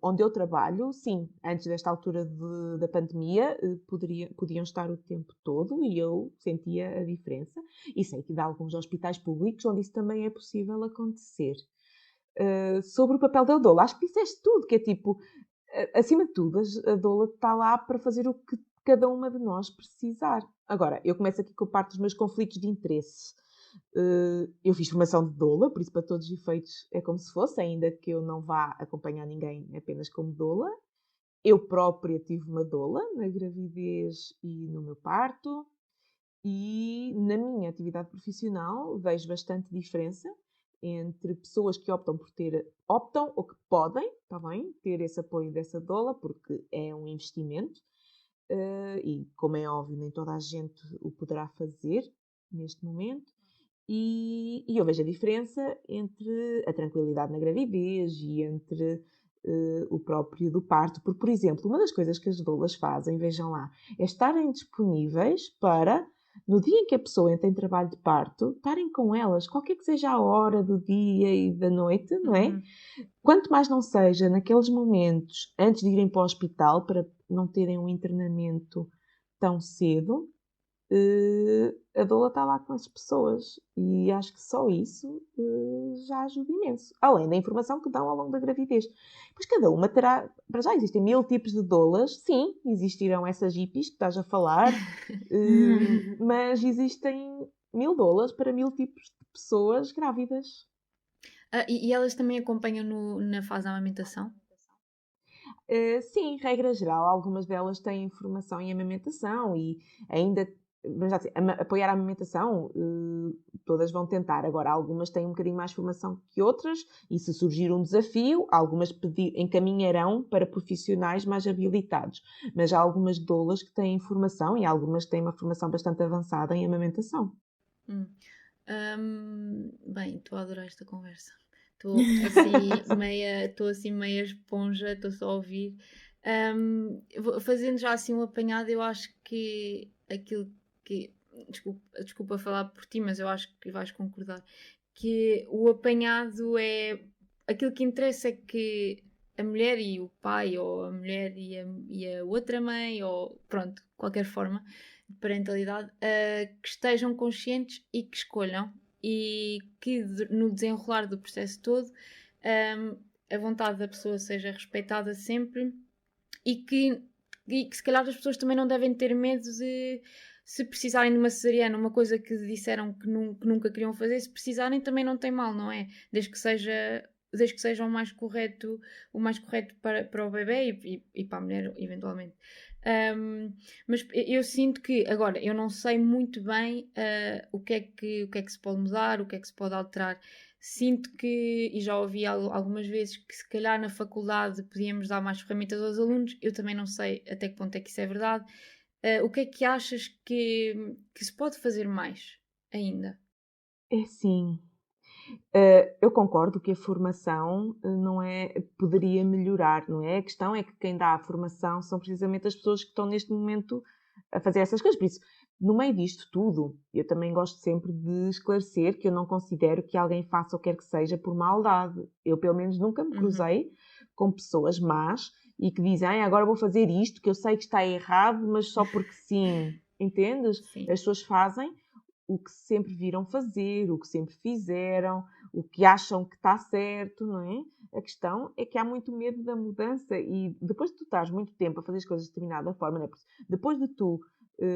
Onde eu trabalho, sim, antes desta altura da pandemia, podiam estar o tempo todo e eu sentia a diferença. E sei que há alguns hospitais públicos onde isso também é possível acontecer. Sobre o papel da doula, acho que disseste tudo, que é tipo, acima de tudo, a doula está lá para fazer o que cada uma de nós precisar. Agora, eu começo aqui com a parte dos meus conflitos de interesse. Eu fiz formação de doula, por isso para todos os efeitos é como se fosse, ainda que eu não vá acompanhar ninguém apenas como doula. Eu própria tive uma doula na gravidez e no meu parto, e na minha atividade profissional vejo bastante diferença entre pessoas que optam ou que podem, tá bem, ter esse apoio dessa doula, porque é um investimento, e como é óbvio, nem toda a gente o poderá fazer neste momento. E eu vejo a diferença entre a tranquilidade na gravidez e entre o próprio do parto. Porque, por exemplo, uma das coisas que as doulas fazem, vejam lá, é estarem disponíveis para, no dia em que a pessoa entra em trabalho de parto, estarem com elas, qualquer que seja a hora do dia e da noite, não é? Quanto mais não seja naqueles momentos antes de irem para o hospital, para não terem um internamento tão cedo, a doula está lá com as pessoas e acho que só isso já ajuda imenso. Além da informação que dão ao longo da gravidez. Pois cada uma terá... Para já existem 1000 tipos de doulas. Sim, existirão essas hippies que estás a falar, mas existem 1000 doulas para 1000 tipos de pessoas grávidas. E elas também acompanham na fase da amamentação? Sim, regra geral, algumas delas têm formação em amamentação e ainda, vamos já dizer, apoiar a amamentação, todas vão tentar. Agora, algumas têm um bocadinho mais formação que outras e se surgir um desafio, algumas encaminharão para profissionais mais habilitados. Mas há algumas doulas que têm formação e algumas têm uma formação bastante avançada em amamentação. Bem, estou a adorar esta conversa. Estou assim meia esponja, estou só a ouvir. Fazendo já assim um apanhado, eu acho que aquilo que. Desculpa falar por ti, mas eu acho que vais concordar. Que o apanhado é. Aquilo que interessa é que a mulher e o pai, ou a mulher e a outra mãe, ou pronto, qualquer forma de parentalidade, que estejam conscientes e que escolham e que no desenrolar do processo todo a vontade da pessoa seja respeitada sempre e que se calhar as pessoas também não devem ter medo de, se precisarem de uma cesariana, uma coisa que disseram que nunca queriam fazer, se precisarem também não tem mal, não é? Desde que seja o mais correto para o bebê e para a mulher, eventualmente. Mas eu sinto que, agora, eu não sei muito bem o que é que se pode mudar, o que é que se pode alterar. Sinto que, e já ouvi algumas vezes, que se calhar na faculdade podíamos dar mais ferramentas aos alunos. Eu também não sei até que ponto é que isso é verdade. O que é que achas que se pode fazer mais ainda? É sim. Eu concordo que a formação poderia melhorar, não é? A questão é que quem dá a formação são precisamente as pessoas que estão neste momento a fazer essas coisas. Por isso, no meio disto tudo, eu também gosto sempre de esclarecer que eu não considero que alguém faça o que quer que seja por maldade. Eu, pelo menos, nunca me cruzei com pessoas más e que dizem, agora vou fazer isto, que eu sei que está errado, mas só porque sim. Entendes? Sim. As pessoas fazem o que sempre viram fazer, o que sempre fizeram, o que acham que está certo, não é? A questão é que há muito medo da mudança e depois de tu estares muito tempo a fazer as coisas de determinada forma, não é? Depois de tu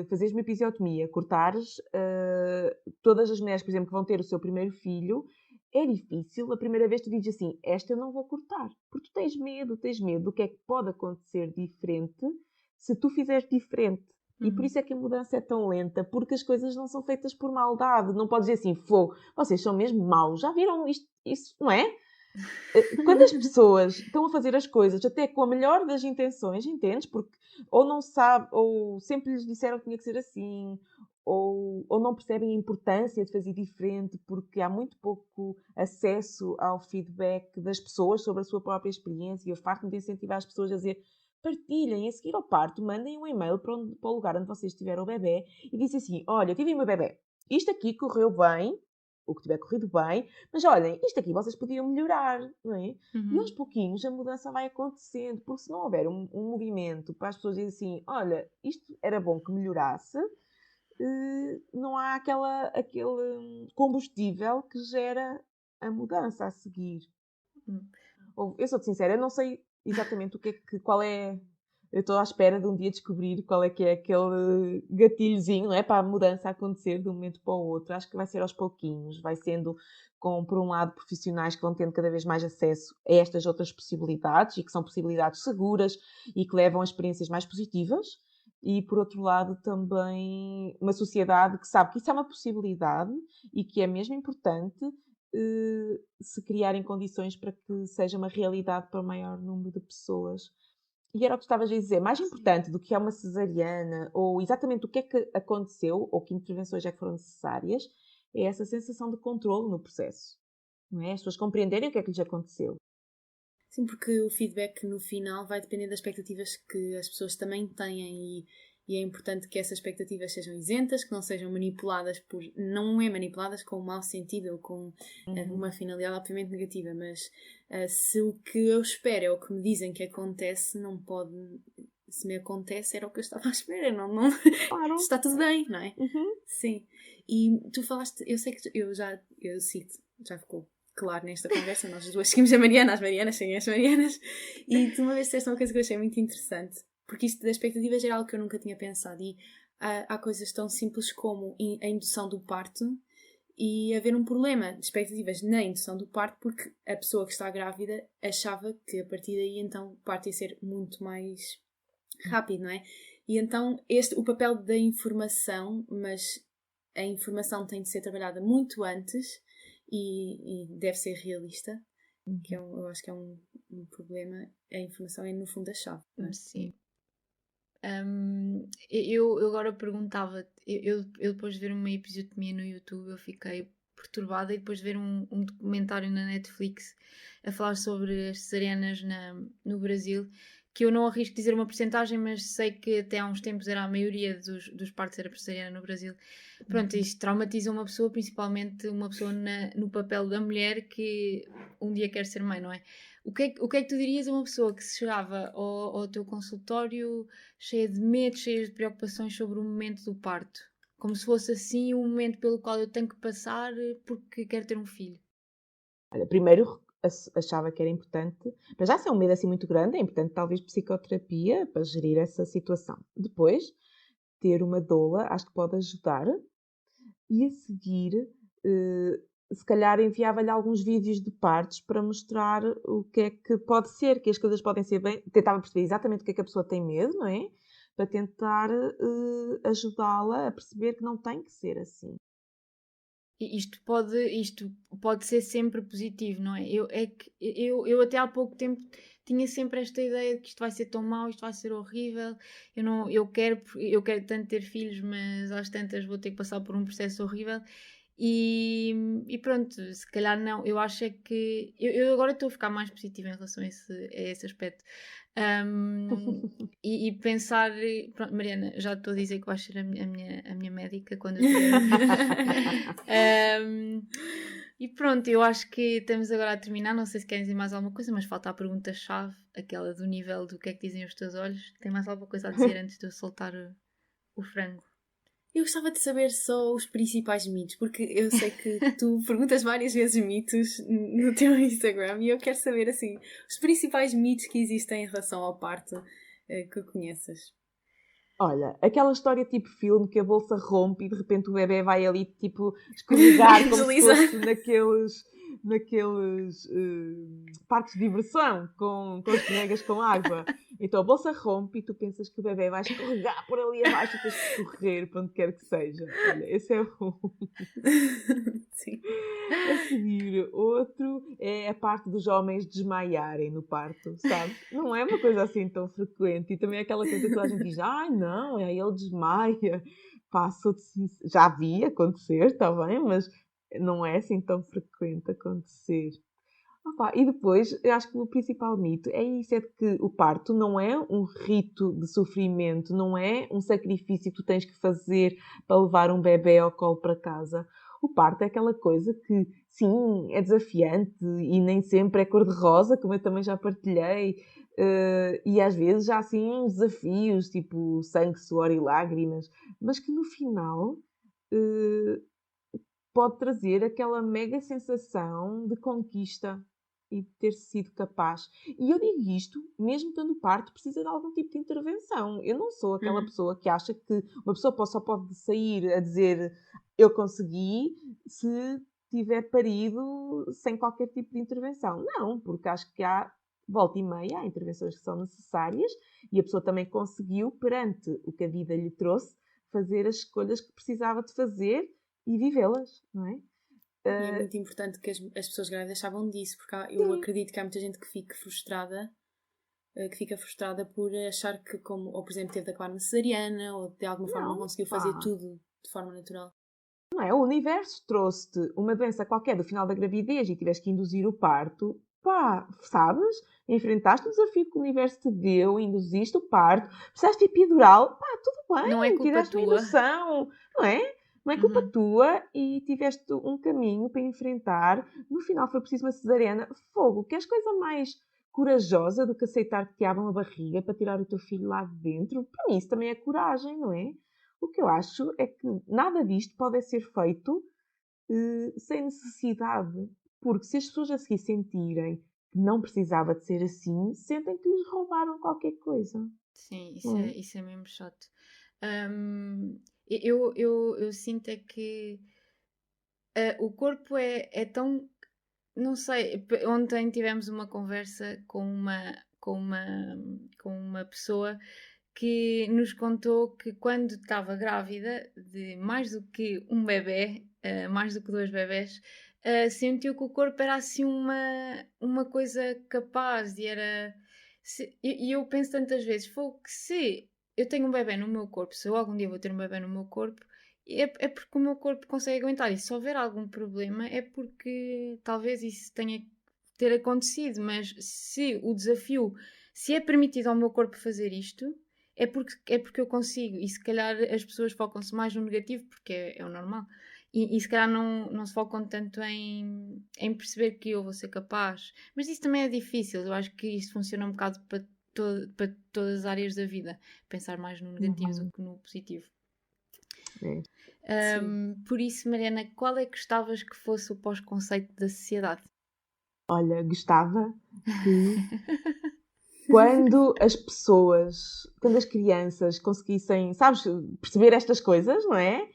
fazeres uma episiotomia, cortares todas as mulheres, por exemplo, que vão ter o seu primeiro filho, é difícil. A primeira vez tu dizes assim, esta eu não vou cortar, porque tu tens medo do que é que pode acontecer diferente se tu fizeres diferente. E por isso é que a mudança é tão lenta, porque as coisas não são feitas por maldade. Não podes dizer assim, fogo, vocês são mesmo maus, já viram isto, isso, não é? Quando as pessoas estão a fazer as coisas até com a melhor das intenções, entendes? Porque ou não sabe, ou sempre lhes disseram que tinha que ser assim, ou não percebem a importância de fazer diferente, porque há muito pouco acesso ao feedback das pessoas sobre a sua própria experiência. E eu farto-me de incentivar as pessoas a dizer, partilhem, a seguir ao parto, mandem um e-mail para o lugar onde vocês tiveram o bebê e dizem assim, olha, eu tive o meu bebê, isto aqui correu bem, o que tiver corrido bem, mas olhem, isto aqui vocês podiam melhorar, não é? E aos pouquinhos a mudança vai acontecendo, porque se não houver um movimento para as pessoas dizerem assim, olha, isto era bom que melhorasse, não há aquele combustível que gera a mudança a seguir. Eu sou-te sincera, eu não sei exatamente qual é. Eu estou à espera de um dia descobrir qual é que é aquele gatilhozinho, não é? Para a mudança acontecer de um momento para o outro. Acho que vai ser aos pouquinhos, vai sendo por um lado, profissionais que vão tendo cada vez mais acesso a estas outras possibilidades e que são possibilidades seguras e que levam a experiências mais positivas. E, por outro lado, também uma sociedade que sabe que isso é uma possibilidade e que é mesmo importante se criarem condições para que seja uma realidade para o maior número de pessoas. E era o que tu estavas a dizer, mais importante do que é uma cesariana ou exatamente o que é que aconteceu ou que intervenções é que foram necessárias, é essa sensação de controle no processo. Não é? As pessoas compreenderem o que é que lhes aconteceu. Sim, porque o feedback no final vai depender das expectativas que as pessoas também têm e é importante que essas expectativas sejam isentas, que não sejam manipuladas não é manipuladas com um mau sentido ou com uma finalidade obviamente negativa, mas se o que eu espero é o que me dizem que acontece, não pode... Se me acontece, era o que eu estava à espera, não... Claro. Está tudo bem, não é? Uhum. Sim. E tu falaste, eu sei que eu cito, já ficou claro nesta conversa, nós as duas seguimos a Mariana, as Marianas seguem as Marianas, e tu uma vez disseste uma coisa que eu achei muito interessante, porque isto das expectativas era algo que eu nunca tinha pensado, e há coisas tão simples como a indução do parto e haver um problema de expectativas na indução do parto, porque a pessoa que está grávida achava que a partir daí então o parto ia ser muito mais rápido, não é? E então o papel da informação, mas a informação tem de ser trabalhada muito antes e deve ser realista, que eu acho que é um problema. A informação é no fundo a chave, não é? Sim. Eu agora perguntava-te, eu depois de ver uma episiotomia no YouTube eu fiquei perturbada, e depois de ver um documentário na Netflix a falar sobre as cesarianas no Brasil, que eu não arrisco dizer uma porcentagem, mas sei que até há uns tempos era a maioria dos partos era por cesariana no Brasil. Pronto, isto traumatiza uma pessoa, principalmente uma pessoa no papel da mulher que um dia quer ser mãe, não é? O que é que tu dirias a uma pessoa que se chegava ao teu consultório cheia de medo, cheia de preocupações sobre o momento do parto? Como se fosse assim o momento pelo qual eu tenho que passar porque quero ter um filho. Olha, primeiro achava que era importante, para já ser um medo assim muito grande, é importante talvez psicoterapia para gerir essa situação. Depois, ter uma doula, acho que pode ajudar. E a seguir, se calhar enviava-lhe alguns vídeos de partos para mostrar o que é que pode ser, que as coisas podem ser bem... Tentava perceber exatamente o que é que a pessoa tem medo, não é? Para tentar ajudá-la a perceber que não tem que ser assim. Isto pode ser sempre positivo, não é? Eu até há pouco tempo tinha sempre esta ideia de que isto vai ser tão mau, isto vai ser horrível. Eu quero tanto ter filhos, mas às tantas vou ter que passar por um processo horrível. E pronto, se calhar não. Eu acho é que eu agora estou a ficar mais positiva em relação a esse aspecto. E pensar, pronto, Mariana, já estou a dizer que vais ser a minha médica quando eu tiver. E pronto, eu acho que estamos agora a terminar. Não sei se querem dizer mais alguma coisa, mas falta a pergunta-chave, aquela do nível do que é que dizem os teus olhos. Tem mais alguma coisa a dizer antes de eu soltar o frango? Eu gostava de saber só os principais mitos, porque eu sei que tu perguntas várias vezes mitos no teu Instagram e eu quero saber, assim, os principais mitos que existem em relação ao parto que conheças. Olha, aquela história tipo filme que a bolsa rompe e de repente o bebê vai ali tipo escorregar como se fosse naqueles parques de diversão com escorregas com água. Então a bolsa rompe e tu pensas que o bebê vai escorregar por ali abaixo e tens que correr para onde quer que seja. Olha, esse é um. Sim. A seguir, outro é a parte dos homens desmaiarem no parto, sabe? Não é uma coisa assim tão frequente. E também é aquela coisa que toda a gente diz, não, ele desmaia. Já vi acontecer, está bem, mas não é assim tão frequente acontecer. Opa, e depois, eu acho que o principal mito é isso, é de que o parto não é um rito de sofrimento, não é um sacrifício que tu tens que fazer para levar um bebê ao colo para casa. O parto é aquela coisa que, sim, é desafiante e nem sempre é cor-de-rosa, como eu também já partilhei, e às vezes há, assim, uns desafios, tipo sangue, suor e lágrimas, mas que no final pode trazer aquela mega sensação de conquista e de ter sido capaz. E eu digo isto, mesmo quando o parto precisa de algum tipo de intervenção. Eu não sou aquela pessoa que acha que uma pessoa só pode sair a dizer eu consegui se tiver parido sem qualquer tipo de intervenção. Não, porque acho que há, volta e meia, há intervenções que são necessárias e a pessoa também conseguiu, perante o que a vida lhe trouxe, fazer as escolhas que precisava de fazer e vivê-las, não é? E é muito importante que as pessoas grávidas saibam disso, porque eu acredito que há muita gente que fica frustrada por achar que, como, ou por exemplo, teve de acabar uma cesariana, ou de alguma forma não conseguiu fazer tudo de forma natural. Não é? O universo trouxe-te uma doença qualquer do final da gravidez e tiveste que induzir o parto, pá, sabes? Enfrentaste o desafio que o universo te deu, induziste o parto, precisaste de epidural, pá, tudo bem, Não é culpa tiveste uma tua. indução, não é? Não é culpa tua e tiveste um caminho para enfrentar. No final foi preciso uma cesariana. Fogo, queres coisa mais corajosa do que aceitar que te abram a barriga para tirar o teu filho lá de dentro? Para mim isso também é coragem, não é? O que eu acho é que nada disto pode ser feito sem necessidade. Porque se as pessoas a seguir sentirem que não precisava de ser assim, sentem que lhes roubaram qualquer coisa. Sim, isso é mesmo chato. Eu sinto é que o corpo é tão. Não sei, ontem tivemos uma conversa com uma pessoa que nos contou que quando estava grávida de mais do que um bebê, mais do que 2 bebés, sentiu que o corpo era assim uma coisa capaz e era. E eu penso tantas vezes, foi que se eu tenho um bebê no meu corpo, se eu algum dia vou ter um bebê no meu corpo, é porque o meu corpo consegue aguentar. E se houver algum problema, é porque talvez isso tenha que ter acontecido. Mas se o desafio, se é permitido ao meu corpo fazer isto, é porque eu consigo. E se calhar as pessoas focam-se mais no negativo, porque é o normal. E se calhar não se focam tanto em perceber que eu vou ser capaz. Mas isso também é difícil. Eu acho que isso funciona um bocado para todas as áreas da vida. Pensar mais no negativo do que no positivo. Por isso, Mariana, qual é que gostavas que fosse o pós-conceito da sociedade? Olha, gostava que quando as crianças conseguissem, sabes, perceber estas coisas, não é?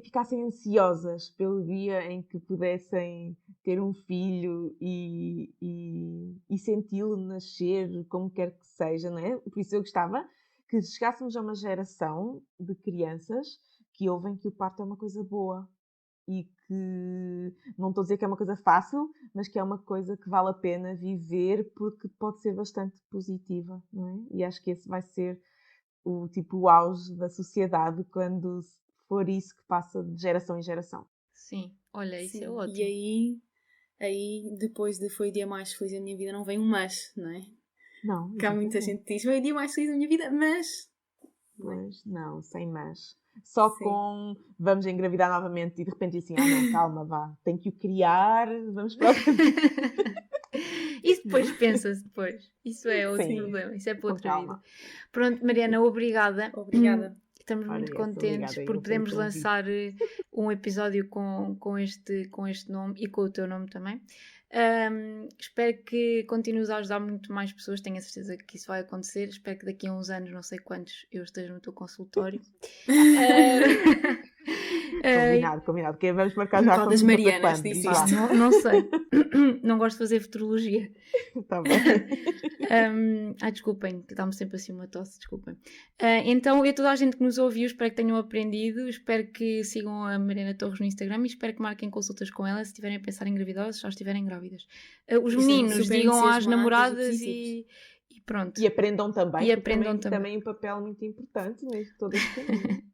Ficassem ansiosas pelo dia em que pudessem ter um filho e senti-lo nascer como quer que seja, não é? Por isso eu gostava que chegássemos a uma geração de crianças que ouvem que o parto é uma coisa boa e que não estou a dizer que é uma coisa fácil, mas que é uma coisa que vale a pena viver porque pode ser bastante positiva, não é? E acho que esse vai ser o auge da sociedade quando for isso que passa de geração em geração. Sim, olha, isso é ótimo. E aí depois de foi o dia mais feliz da minha vida, não vem um mas, não é? Não, que há muita gente que diz, foi o dia mais feliz da minha vida, mas... Pois, não, sem mas. Só com vamos engravidar novamente e de repente assim, não, calma, vá, tenho que o criar, vamos para o Isso depois pensa-se depois. Isso é outro problema, isso é para outra vida. Pronto, Mariana, obrigada. Obrigada. Estamos muito contentes por podermos lançar um episódio com este nome e com o teu nome também. Espero que continues a ajudar muito mais pessoas, tenho a certeza que isso vai acontecer. Espero que daqui a uns anos, não sei quantos, eu esteja no teu consultório. Combinado. Que vamos marcar já com das Marianas, disse isto. Não sei. Não gosto de fazer futurologia. Está bem. Desculpem, que dá-me sempre assim uma tosse, desculpem. Então, toda a gente que nos ouviu, espero que tenham aprendido, espero que sigam a Mariana Torres no Instagram e espero que marquem consultas com ela se estiverem a pensar em engravidar ou se já estiverem grávidas. Os meninos digam às namoradas e pronto. E aprendam também, também um papel muito importante neste todo este caminho.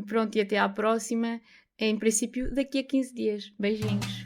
Pronto, e até à próxima. Em princípio, daqui a 15 dias. Beijinhos.